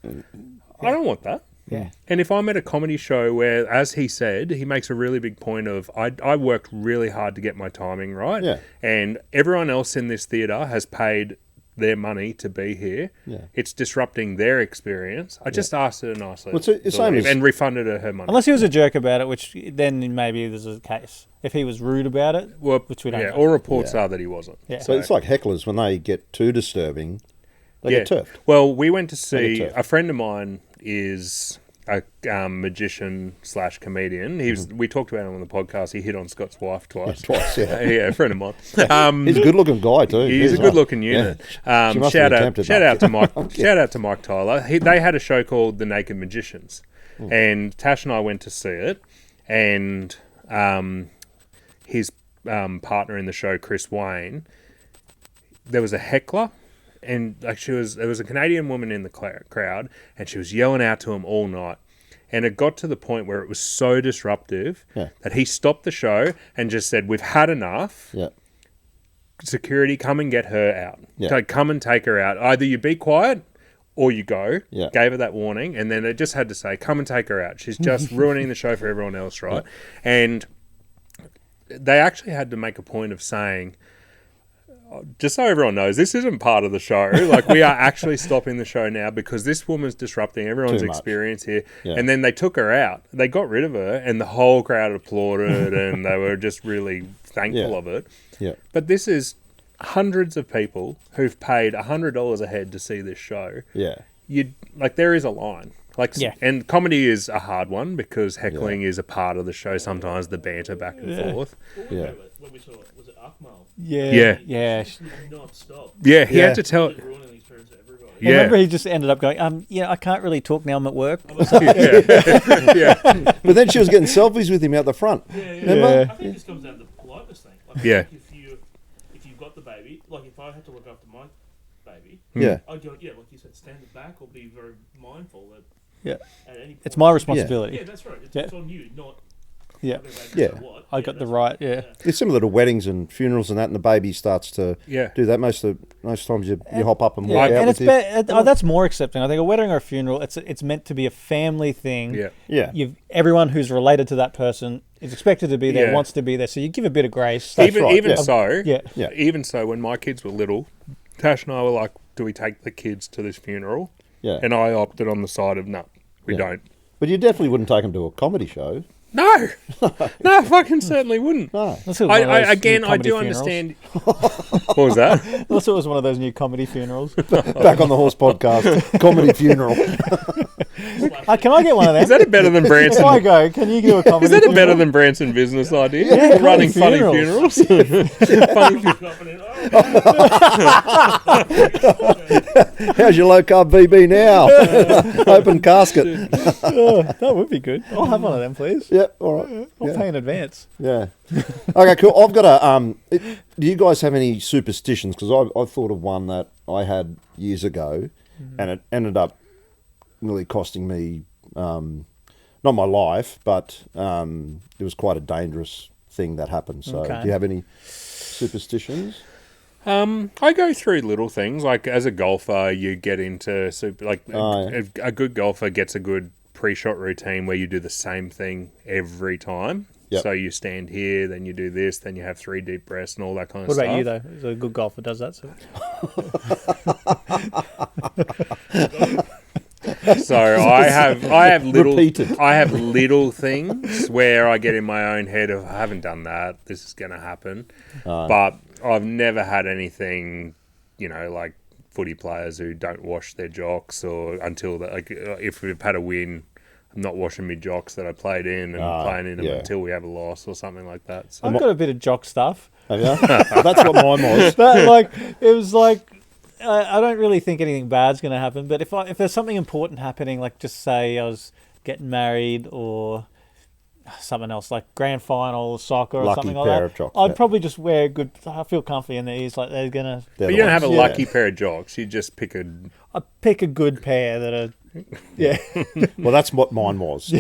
I don't want that. Yeah. And if I'm at a comedy show where, as he said, he makes a really big point of, I worked really hard to get my timing right. Yeah. And everyone else in this theatre has paid their money to be here. Yeah. It's disrupting their experience. I just asked her nicely Well, it's the same as- and refunded her money. Unless he was a jerk about it, which then maybe there's a case. If he was rude about it, Well, which we don't know. all reports are that he wasn't. Yeah. So it's like hecklers when they get too disturbing, they get turfed. Well, we went to They see get turfed. a friend of mine is a magician / comedian. We talked about him on the podcast. He hit on Scott's wife twice. Twice, yeah. Yeah, a friend of mine. He's a good-looking guy too. He's a good-looking unit. She must Shout have out attempted shout that. out to Mike. Shout out to Mike Tyler. They had a show called The Naked Magicians, and Tash and I went to see it, and his partner in the show, Chris Wayne. There was a heckler. And like there was a Canadian woman in the crowd, and she was yelling out to him all night. And it got to the point where it was so disruptive that he stopped the show and just said, "We've had enough. Yeah. Security, come and get her out. Yeah. Come and take her out. Either you be quiet or you go." Yeah. Gave her that warning, and then it just had to say, "Come and take her out. She's just ruining the show for everyone else, right?" And they actually had to make a point of saying, just so everyone knows, this isn't part of the show. Like, we are actually stopping the show now because this woman's disrupting everyone's Too much. experience here. Yeah. And then they took her out. They got rid of her, and the whole crowd applauded, and they were just really thankful of it. Yeah. But this is hundreds of people who've paid $100 a head to see this show. Yeah. There is a line. Yeah. And comedy is a hard one because heckling is a part of the show. Sometimes the banter back and forth. Yeah. When we saw it, was it Akmal? Yeah. Not stop. Yeah, he Yeah. had to tell. Ruining the experience for everybody. I remember he just ended up going, I can't really talk now. I'm at work. Yeah. But then she was getting selfies with him out the front. Remember? I think this comes down to the politeness thing. Like, Yeah. If you've got the baby, like if I had to look after my baby, Yeah. I'd go, like you said, stand back or be very mindful that Yeah. at any point. It's my responsibility. Yeah, that's right. It's, Yeah. it's on you, not. Yeah. having a baby Yeah. so what. I got the that's right, yeah. It's similar to weddings and funerals and that, and the baby starts to do that. Most times you hop up and walk out And with it's that's more accepting. I think a wedding or a funeral, it's meant to be a family thing. Yeah. Yeah. Everyone who's related to that person is expected to be there, Yeah. wants to be there. So you give a bit of grace. That's right, Even yeah. so, Yeah. even so, when my kids were little, Tash and I were like, "Do we take the kids to this funeral?" Yeah. And I opted on the side of no, we Yeah. don't. But you definitely wouldn't take them to a comedy show. No, no, I fucking certainly wouldn't. No. Unless it was one of those Again, new I comedy do funerals. understand. What was that? Unless it was one of those new comedy funerals. Back on the Horse podcast, comedy funeral. Can I get one of them? Is that a better than Branson? Before I go, can you do a comedy Is that a better than Branson business idea? Yeah, Running comedy funny funerals. funerals. Funny Dropping in, How's your low carb VB now? Open casket. Oh, that would be good. I'll have one of them, please. Yeah, all right. I'll pay in advance. Yeah. Okay, cool. I've got a. Do you guys have any superstitions? Because I thought of one that I had years ago, and it ended up really costing me not my life, but it was quite a dangerous thing that happened. So, Okay. do you have any superstitions? I go through little things. Like as a golfer, you get into a good golfer gets a good pre-shot routine where you do the same thing every time. Yep. So you stand here, then you do this, then you have 3 deep breaths and all that kind of What stuff. about you, though? Is a good golfer does that? So I have little Repeated. I have little things where I get in my own head of I haven't done that. This is going to happen, but I've never had anything, like footy players who don't wash their jocks or until if we've had a win, I'm not washing my jocks that I played in and playing in them until we have a loss or something like that. So I've got a bit of jock stuff. Have you? That's what mine was. But it was I don't really think anything bad's going to happen. But if there's something important happening, like just say I was getting married or something else, like grand final, soccer or Lucky something like pair that, of jocks, I'd yeah. probably just wear good. I feel comfy in these. Like they're gonna. but you don't have a Yeah. lucky pair of jocks. You just pick a. I pick a good pair that are. Yeah. Well, that's what mine was.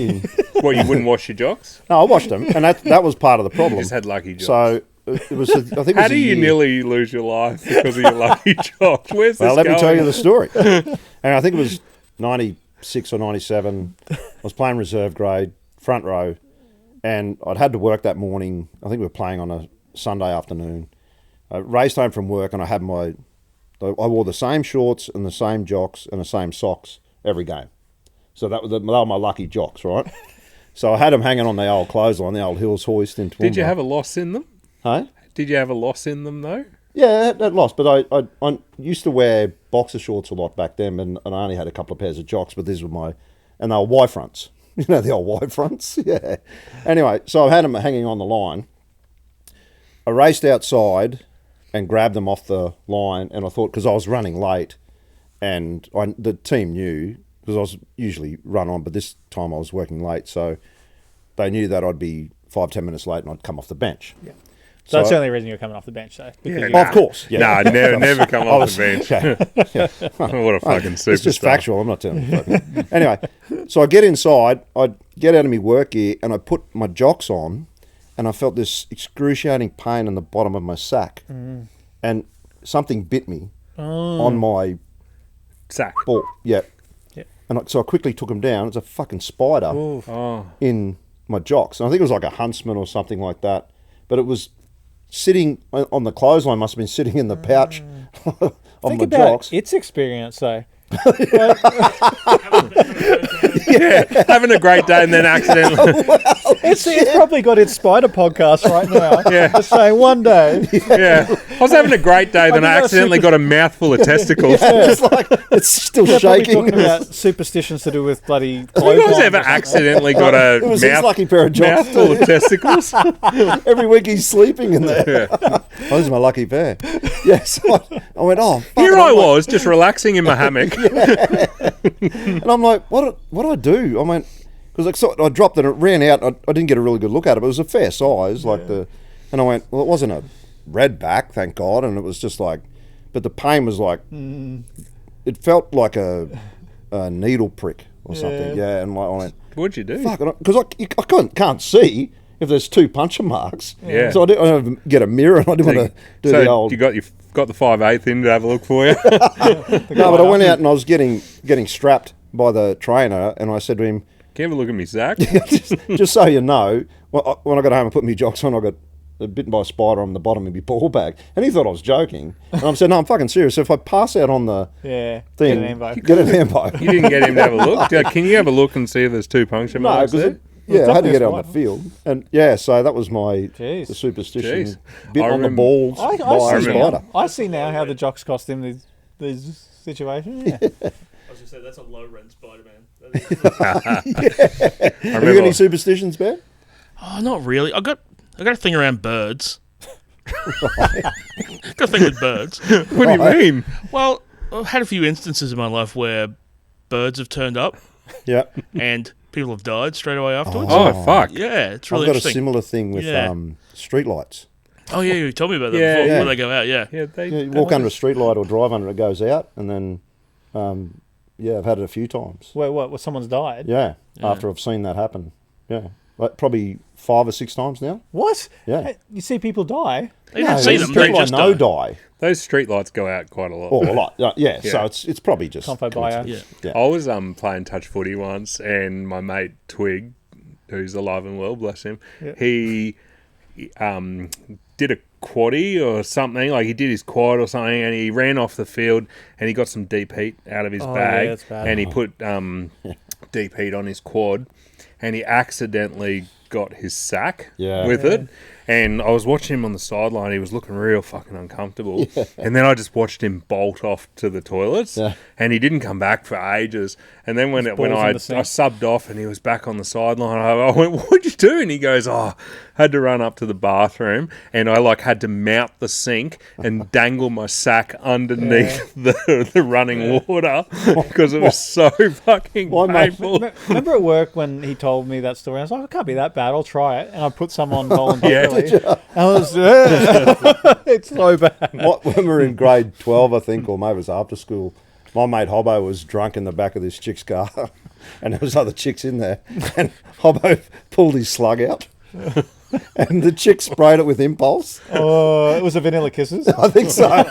What, you wouldn't wash your jocks? No, I washed them, and that was part of the You problem. just had lucky jocks. So it was. I think. It How was do a you year. nearly lose your life because of your lucky jocks? Where's this Well, let me going? tell you the story. And I think it was 96 or 97. I was playing reserve grade, front row, and I'd had to work that morning. I think we were playing on a Sunday afternoon. I raced home from work, and I wore the same shorts and the same jocks and the same socks every game. So they were my lucky jocks, right? So I had them hanging on the old clothesline, the old Hills hoist in Toowoomba. Did you have a loss in them? Hey? Did you have a loss in them though? Yeah, that lost. But I used to wear boxer shorts a lot back then, and I only had a couple of pairs of jocks, but these were and they were Y fronts. You know, the old Y fronts? Yeah. Anyway, so I had them hanging on the line. I raced outside and grabbed them off the line, and I thought, because I was running late, and the team knew, because I was usually run on, but this time I was working late, so they knew that I'd be 5-10 minutes late and I'd come off the bench. Yeah. So that's the only reason you're coming off the bench, though. Yeah, Because nah. Of course. Yeah. Nah, never come off the bench. Yeah. What a fucking superstar. It's just factual. I'm not telling you. Anyway, so I get inside, I get out of my work gear, and I put my jocks on, and I felt this excruciating pain in the bottom of my sack. And something bit me on my Sack. ball. Yeah. Yeah. And so I quickly took them down. It's a fucking spider Oh. in my jocks. And I think it was like a huntsman or something like that. But it was sitting on the clothesline, must have been sitting in the pouch of think my about jocks. its experience, though. Yeah, having a great day and then accidentally. It's probably got its spider podcast right now. Yeah. Just saying one day. Yeah, I was having a great day, then I accidentally got a mouthful of testicles. It's like, it's still They're probably shaking. talking about superstitions to do with bloody Have you guys clotheslines ever or something. accidentally got It was his lucky pair of jocks. mouthful of testicles? Every week he's sleeping in there. Yeah. Oh, this is my lucky pair. Yes. I went, oh, fuck. Here And I I'm like- was, just relaxing in my hammock. And I'm like, what do I do? I went, because I dropped it and it ran out. I didn't get a really good look at it, but it was a fair size. And I went, well, it wasn't a red back, thank God. And it was just like, but the pain was like, it felt like a needle prick or something. Yeah. And I went, What'd you do? fuck, because I can't see if there's two puncture marks. Yeah. So I didn't get a mirror, and I didn't want to do So the old. you got the 5/8 in to have a look for you. No, but I went out and I was getting strapped by the trainer, and I said to him, Can you have a look at me, Zach? just so you know, when I got home and put my jocks on, I got bitten by a spider on the bottom of my ball bag, and he thought I was joking. And I said, no, I'm fucking serious. So if I pass out on the Yeah. thing, Get an ambo. get an ambo. You didn't get him to have a look? Can you have a look and see if there's two puncture No, marks because there? I had to definitely get a out on the spider. field, and yeah, so that was my Jeez. the superstition. Jeez. Bit I on the remember- balls I by a see spider. now. I see now how the jocks cost him these situations. Yeah. I was going to say, that's a low rent Spider Man. I Have you got remember any superstitions, Ben? Oh, not really. I got a thing around birds. Got a thing with birds. What do you mean? Well, I've had a few instances in my life where birds have turned up Yeah. and people have died straight away afterwards. Oh, fuck. Yeah, it's really I've got a interesting. similar thing with Yeah. street lights. Oh, yeah, you told me about that Yeah, before, yeah. when they go out, yeah. Yeah, You walk under a street light or drive under it, goes out, and then, I've had it a few times. Wait, what? Well, someone's died. Yeah, after I've seen that happen. Yeah, like probably 5 or 6 times now. What? Yeah. Hey, you see people die? They didn't see there's them, they people just I know died. die. Those street lights go out quite a lot. Or a lot. So Yeah. it's probably just Confo bio. coincidence. Yeah. Yeah. I was playing touch footy once, and my mate Twig, who's alive and well, bless him, he did a quaddie or something. Like he did his quad or something, and he ran off the field, and he got some deep heat out of his bag, yeah, that's bad. and he put deep heat on his quad, and he accidentally got his sack with it. And I was watching him on the sideline. He was looking real fucking uncomfortable. Yeah. And then I just watched him bolt off to the toilets. Yeah. And he didn't come back for ages. And then when I subbed off and he was back on the sideline, I went, "What'd you do?" And he goes, "Oh, I had to run up to the bathroom, and I had to mount the sink and dangle my sack underneath the running water because it was so fucking painful." Remember at work when he told me that story? I was like, "It can't be that bad. I'll try it." And I put some on voluntarily. I was, it's so bad. When we were in grade 12, I think, or maybe it was after school, my mate Hobbo was drunk in the back of this chick's car, and there was other chicks in there, and Hobbo pulled his slug out, and the chick sprayed it with Impulse. Oh, it was a Vanilla Kisses. I think so. It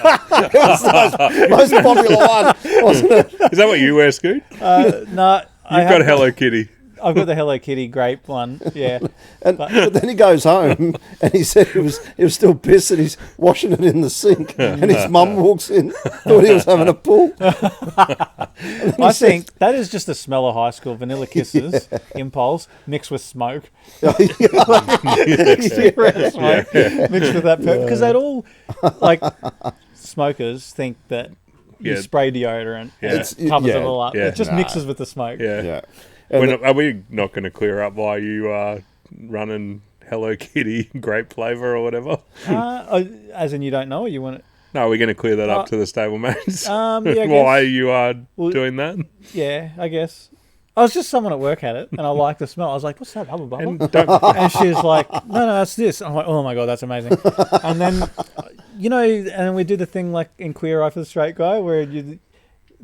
was the most popular one, wasn't it? Is that what you wear, Scoot? No. You've got Hello Kitty. I've got the Hello Kitty grape one, yeah. But then he goes home and he said he was still pissed and he's washing it in the sink. And his mum walks in, thought he was having a pull. I think that is just the smell of high school. Vanilla Kisses, Impulse, mixed with smoke. Cigarette smoke, mixed with that. Because they'd all, smokers think that you spray deodorant and it covers it all up. Yeah. It just mixes with the smoke. Yeah. Are we not going to clear up why you are running Hello Kitty grape flavour or whatever? As in you don't know it? You want it? No, we're going to clear that up to the stablemates. Yeah, why you are doing that? Yeah, I guess. I was just someone at work had it, and I liked the smell. I was like, "What's that, bubble bubble?" And she was like, "No, that's this." I'm like, "Oh my god, that's amazing!" And then, and we do the thing like in Queer Eye for the Straight Guy, where you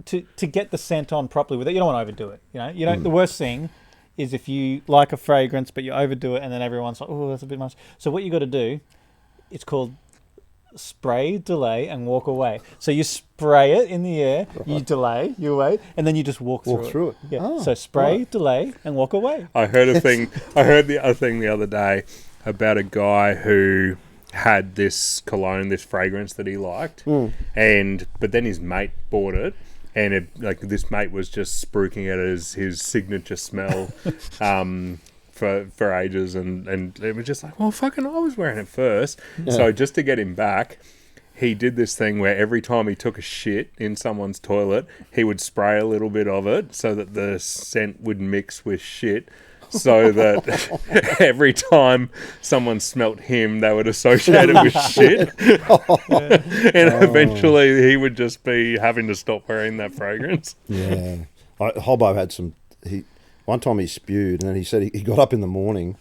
to get the scent on properly with it, you don't want to overdo it. You know, the worst thing is if you like a fragrance but you overdo it, and then everyone's like, "Oh, that's a bit much." So what you got to do, it's called spray, delay, and walk away. So you spray it in the air, you delay, you wait, and then you just walk through it. Yeah. Oh, so spray, delay, and walk away. I heard the other thing the other day about a guy who had this cologne, this fragrance that he liked, but then his mate bought it. And this mate was just spruiking it as his signature smell for ages, and it was just like, well, fucking, I was wearing it first. Yeah. So just to get him back, he did this thing where every time he took a shit in someone's toilet, he would spray a little bit of it so that the scent would mix with shit. So that every time someone smelt him, they would associate it with shit. And eventually he would just be having to stop wearing that fragrance. Yeah. Hobbo had one time he spewed, and then he said he got up in the morning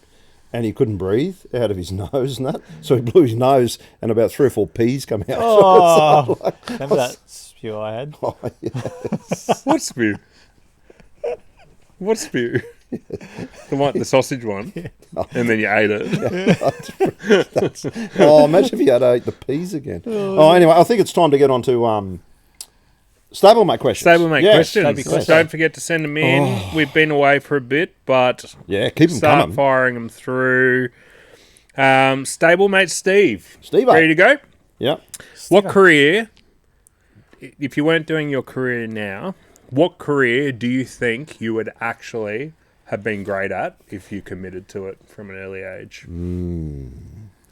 and he couldn't breathe out of his nose and that. So he blew his nose and about 3 or 4 peas come out. Oh, remember that spew I had? Oh, yes. What spew? What spew? The sausage one, and then you ate it. Imagine if you had ate the peas again. Anyway, I think it's time to get on to stablemate questions. Questions. Don't forget to send them in. We've been away for a bit, but keep them start coming. Firing them through. Stablemate Steve, ready to go? Yeah. What career, if you weren't doing your career now, what career do you think you would actually have been great at if you committed to it from an early age?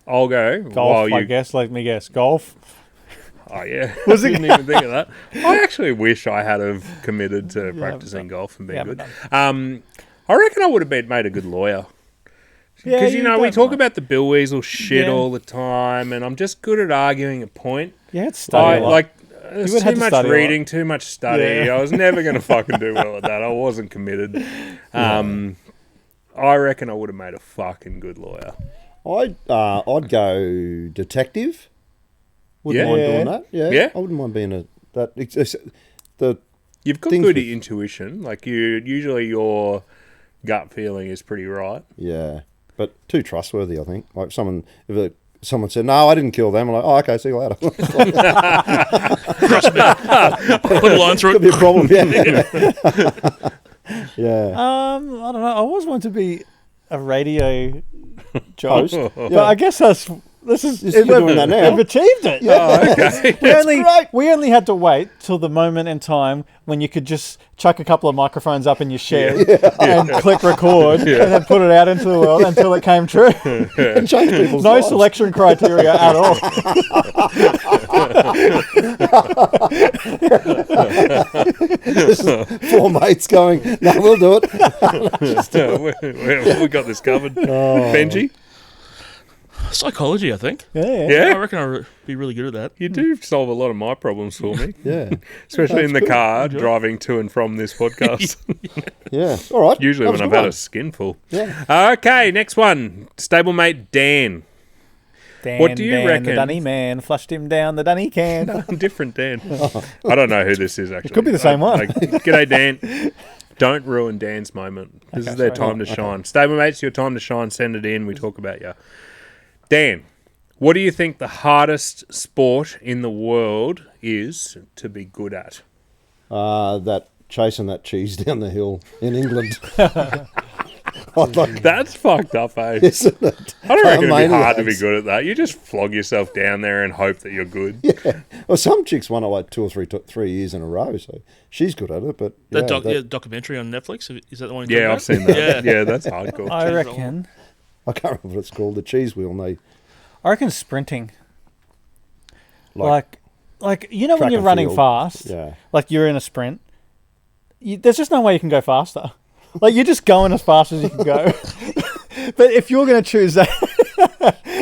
I'll go. Golf, I guess. Let me guess. Golf? Oh, yeah. I didn't even think of that. I actually wish I had have committed to practicing golf and being good. I reckon I would have made a good lawyer. Yeah, Because, you know, we don't talk mind. about the Bill Weasel shit Yeah. all the time, and I'm just good at arguing a point. Yeah, it's study a lot. Like, there's would have too to much study a lot. reading, too much study. Yeah. I was never going to fucking do well at that. I wasn't committed. I reckon I would have made a fucking good lawyer. I'd go detective. Wouldn't Yeah. mind Yeah. doing that. Yeah. Yeah. I wouldn't mind being the You've got Things good with- intuition. Like, usually your gut feeling is pretty right. yeah, but too trustworthy. I think like someone someone said no, I didn't kill them. I'm like, oh, okay, see you later. Trust me. Put a line through Could be a it. problem. Yeah. Yeah. I don't know. I always wanted to be a radio job, Host. but I guess this is You're doing that now. We've achieved it. Oh, okay. We only had to wait till the moment in time when you could just chuck a couple of microphones up in your shed and click record and then put it out into the world until it came true. And change people's No lives. selection criteria at all. This is 4 mates going, no, we'll do it. we got this covered. Benji? Psychology, I think. Yeah. Yeah? I reckon I'd be really good at that. You do solve a lot of my problems for me. Yeah. Especially in the car, driving to and from this podcast. Yeah. All right. Usually That when was I've good had one. a skinful. Yeah. Okay, next one. Stablemate Dan. Dan, What do you Dan, reckon? The Dunny man flushed him down the Dunny can. Different Dan. I don't know who this is, actually. It could be the same one. G'day, Dan. Don't ruin Dan's moment. This is their sorry. time to shine. Stablemates, your time to shine. Send it in. We talk about you. Dan, what do you think the hardest sport in the world is to be good at? That chasing that cheese down the hill in England. I'd like, That's fucked up, eh? isn't it? I don't reckon it'd be hard to be Maniacs. good at that. You just flog yourself down there and hope that you're good. Yeah. Well, some chicks won it like 2 or 3 years in a row, so she's good at it. But That yeah, documentary on Netflix, is that the one you're Yeah, talking I've seen that. Yeah. Yeah, that's hardcore. I reckon. I can't remember what it's called. The cheese wheel. And they I reckon sprinting. Like you know when track you're and running field. fast, Yeah. like you're in a sprint, there's just no way you can go faster. Like you're just going as fast as you can go. But if you're going to choose that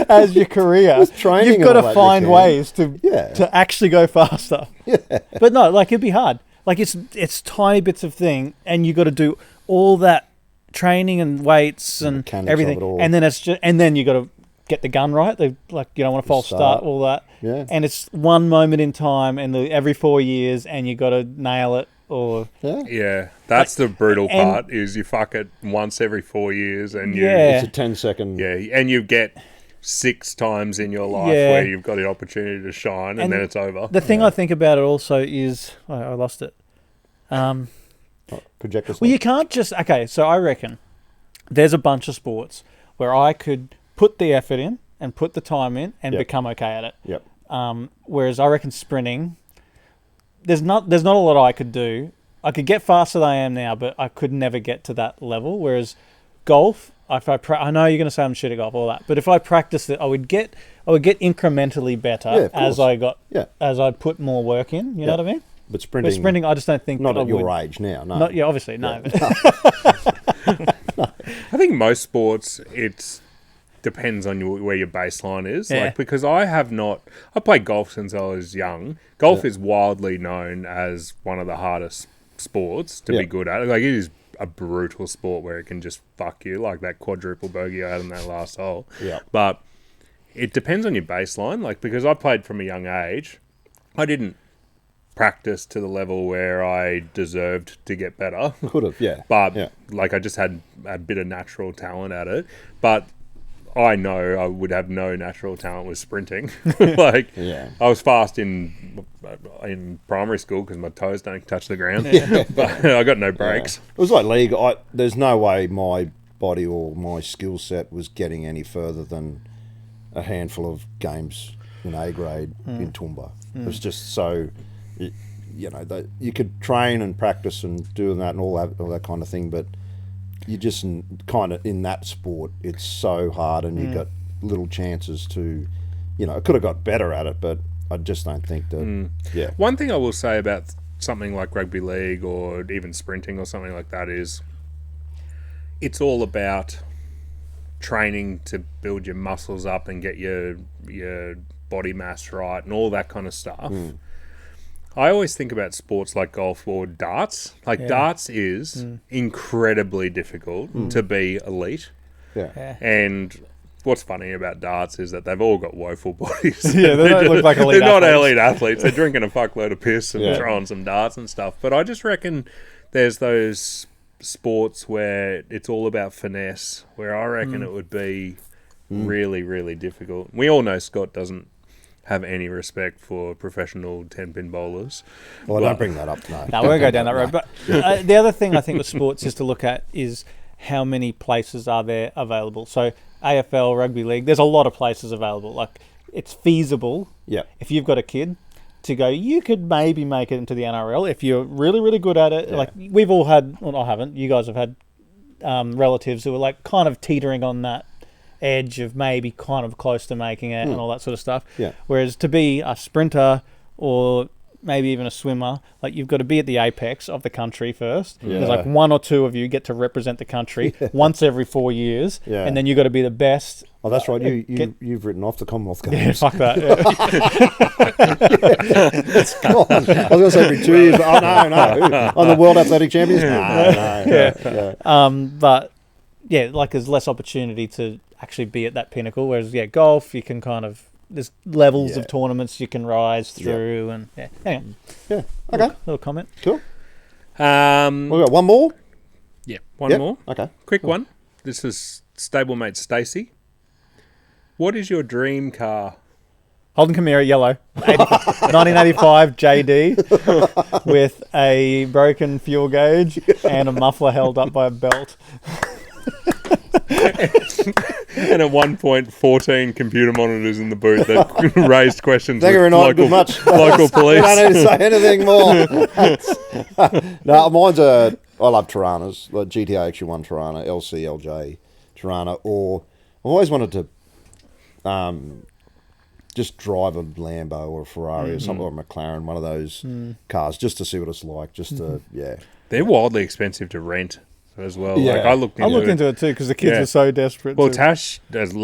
as your career, training you've got and to all that find you can. ways to Yeah. actually go faster. Yeah. But no, like it'd be hard. Like it's tiny bits of thing, and you got to do all that training and weights and mechanics of everything, it all. and then it's just, and then you got to get the gun right. Like you don't want to false start, all that. Yeah. And it's one moment in time, and every 4 years, and you got to nail it. Or Yeah. Yeah, that's the brutal and- part. Is you fuck it once every 4 years, and you Yeah. It's a 10-second. yeah, and you get 6 times in your life Yeah. where you've got the opportunity to shine, and then it's over. the thing I think about it also is I lost it. Projector. Well, you can't just okay. So I reckon there's a bunch of sports where I could put the effort in and put the time in and Yep. become okay at it. Yep. Whereas I reckon sprinting, there's not a lot I could do. I could get faster than I am now, but I could never get to that level. Whereas golf, I know you're going to say I'm shit at golf, all that, but if I practiced it, I would get incrementally better Yeah, of as course. as I put more work in. You know Yeah. what I mean? But sprinting. But sprinting, I just don't think Not I at your would. age now. No. Not, yeah, obviously no. I think most sports, it depends on where your baseline is. Yeah. Like, because I played golf since I was young. Golf is widely known as one of the hardest sports to Yeah. be good at. Like, it is a brutal sport where it can just fuck you, like that quadruple bogey I had in that last hole. Yeah. But it depends on your baseline. Like, because I played from a young age, I didn't practice to the level where I deserved to get better. Could have. Yeah. But Yeah. like I just had a bit of natural talent at it. But I know I would have no natural talent with sprinting. Like Yeah. I was fast in primary school because my toes don't touch the ground. But I got no brakes. It was like league. There's no way my body or my skill set was getting any further than a handful of games in A grade in Toowoomba. It was just so, you could train and practice and do that and all that kind of thing, but you just kind of in that sport, it's so hard and you got little chances to, I could have got better at it, but I just don't think that. Yeah. One thing I will say about something like rugby league or even sprinting or something like that is it's all about training to build your muscles up and get your body mass right and all that kind of stuff. I always think about sports like golf or darts. Like darts is incredibly difficult to be elite. Yeah. And what's funny about darts is that they've all got woeful bodies. Yeah, they don't look like elite They're not athletes. elite athletes. They're drinking a fuckload of piss and Yeah. throwing some darts and stuff. But I just reckon there's those sports where it's all about finesse, where I reckon it would be really, really difficult. We all know Scott doesn't have any respect for professional 10-pin bowlers. Well, But- don't bring that up. No, No, we won't go down that road. But the other thing I think with sports is to look at is how many places are there available. So AFL, rugby league, there's a lot of places available. Like, it's feasible Yeah. if you've got a kid to go, you could maybe make it into the NRL if you're really, really good at it. Yeah. Like, we've all had, well, I haven't, you guys have had relatives who are like kind of teetering on that edge of maybe kind of close to making it and all that sort of stuff. Yeah. Whereas to be a sprinter or maybe even a swimmer, like, you've got to be at the apex of the country first. Yeah. There's like one or two of you get to represent the country once every 4 years, Yeah. and then you've got to be the best. Oh, that's right. Get- You've written off the Commonwealth Yeah, Games. fuck that. Yeah. Come on. I was going to say every 2 years, but no. On the World Athletic Champions? No. But yeah, like, there's less opportunity to actually be at that pinnacle. Whereas, golf, you can kind of, there's levels Yeah. of tournaments you can rise through, and anyway, Yeah. Okay. little comment. Cool. Um, We got one more? one Yep. more. Okay. Quick one. This is stablemate Stacey. What is your dream car? Holden Camira, yellow, 1985 JD, with a broken fuel gauge and a muffler held up by a belt. And at one point, 14 computer monitors in the boot that raised questions Thank you with very local, much. local I police. don't need to say anything more. No, mine's I love Tiranas, like GTA XU1 Tirana, LC, LJ Tirana, or I've always wanted to just drive a Lambo or a Ferrari or something, or a McLaren, one of those cars, just to see what it's like, just to, They're wildly expensive to rent as well. Yeah. Like I looked into it too because the kids Yeah. were so desperate. Well, to- Tash,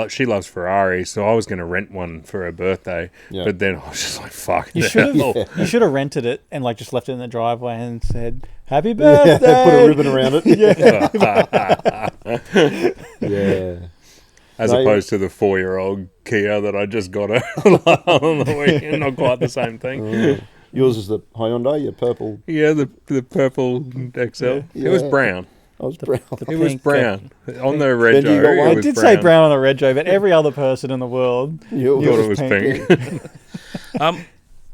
she loves Ferraris, so I was going to rent one for her birthday. Yeah. But then I was just like, fuck. you the should hell. have you should have rented it and like just left it in the driveway and said happy birthday. put a ribbon around it. Yeah. As No, opposed to the 4-year-old Kia that I just got her on the weekend. Not quite the same thing. Yours is the Hyundai, your purple. Yeah, the purple XL. It was Yeah. brown. I was brown. It was pink, brown. On the Benji, you got rego, one? it I was did say brown on the rego, but every other person in the world You Thought it was pink.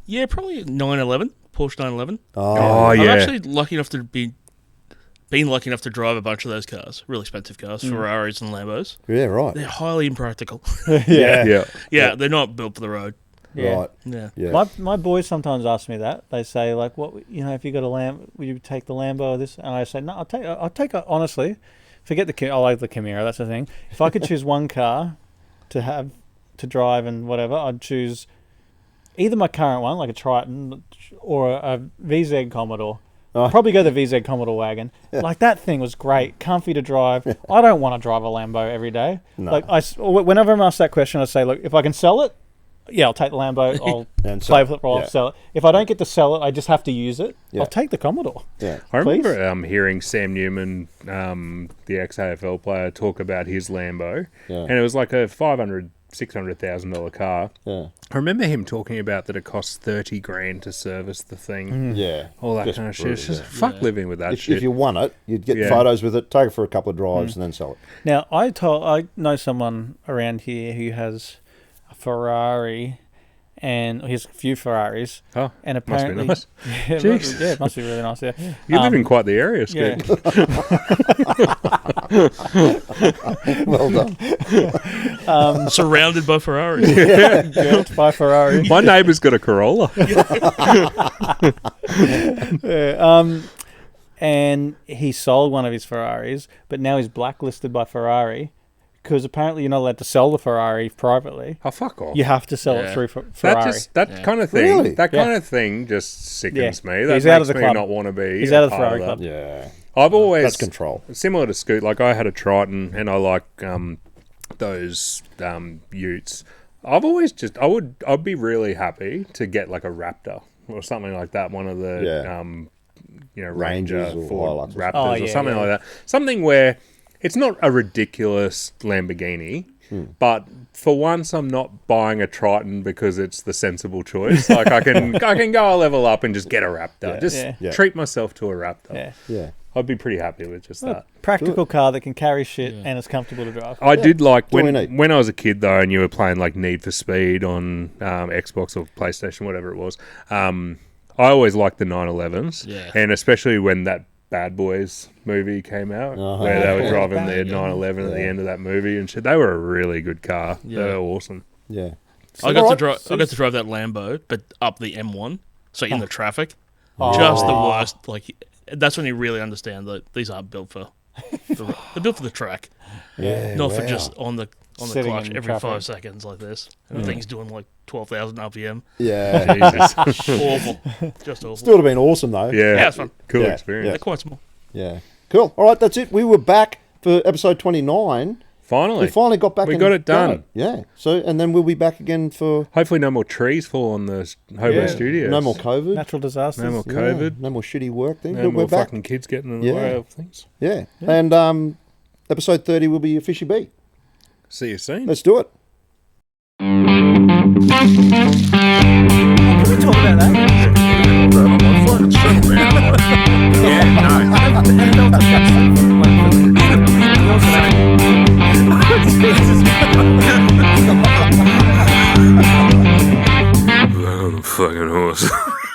Yeah, probably 911, Porsche 911. Oh, I'm yeah. actually lucky enough to been lucky enough to drive a bunch of those cars, really expensive cars, Ferraris and Lambos. Yeah, right. They're highly impractical. Yeah. Yeah, they're not built for the road. Yeah. Right. Yeah. Yeah. My boys sometimes ask me that. They say like, "What if you got a Lamb? Would you take the Lambo or this?" And I say, "No, I'll take it. Honestly, forget the. I like the Camaro. That's the thing. If I could choose one car to drive and whatever, I'd choose either my current one, like a Triton, or a VZ Commodore. Oh. Probably go the VZ Commodore wagon. Like, that thing was great, comfy to drive. I don't want to drive a Lambo every day. No. Like, whenever I'm asked that question, I say, look, if I can sell it, yeah, I'll take the Lambo. I'll And play sell with it. it, or I'll Yeah. sell it. If I don't get to sell it, I just have to use it. Yeah. I'll take the Commodore. Yeah. I remember hearing Sam Newman, the ex-AFL player, talk about his Lambo. Yeah. And it was like a $600,000 car. Yeah. I remember him talking about that it costs $30,000 to service the thing. Yeah. All that Just kind of shit. It's brutal, just fuck living with that If shit. you won it, you'd get Yeah. photos with it, take it for a couple of drives, and then sell it. Now, I know someone around here who has a Ferrari, and he has a few Ferraris. Oh, And must be apparently, nice. yeah, Jeez. it must be really nice. Yeah, You live in quite the area, Scoot. Well done. Surrounded by Ferraris. Built by Ferrari. My neighbour's got a Corolla. Yeah, and he sold one of his Ferraris, but now he's blacklisted by Ferrari because apparently you're not allowed to sell the Ferrari privately. Oh, fuck off. You have to sell it Yeah. through Ferrari. That kind of thing. Really? That kind Yeah. of thing just sickens Yeah. me. That He's makes out of the me club. not want to be. He's a out of the part Ferrari that. club. Yeah. I've always That's control. similar to Scoot. Like I had a Triton, and I like those utes, I'd be really happy to get like a Raptor or something like that. One of the Ranger Rangers or Ford Hiluxes. Raptors or something like that. Something where it's not a ridiculous Lamborghini, but for once I'm not buying a Triton because it's the sensible choice. Like I can go a level up and just get a Raptor. Treat myself to a Raptor. Yeah. I'd be pretty happy with just that. Practical car that can carry shit and it's comfortable to drive. I did like That's all we need. when I was a kid though, and you were playing like Need for Speed on Xbox or PlayStation, whatever it was. I always liked the 911s, and especially when that Bad Boys movie came out, where they were driving their 911 at the end of that movie and shit. They were a really good car. They were awesome. Yeah. I got to drive that Lambo, but up the M1, so in the traffic, just the worst. Like that's when you really understand that these aren't built for. They're built for the track, not for just on the Sitting clutch in every traffic. 5 seconds like this. And the thing's doing like 12,000 RPM. Yeah. Jesus. Awful, just awful. Still would have been awesome though. Yeah, it's fun. cool Yeah. experience. They're quite small. Yeah. Cool. All right, that's it. We were back for episode 29. Finally, We finally got back. We and got it done. going. Yeah. So, and then we'll be back again for hopefully no more trees fall on the Hobo Studios. no more COVID. Natural disasters. No more Yeah, COVID. no more shitty work thing. No but more we're back. fucking kids getting in the way of things. Yeah. And episode 30 will be a fishy beat. See you soon. Let's do it. Can we talk about that? I'm a fucking horse.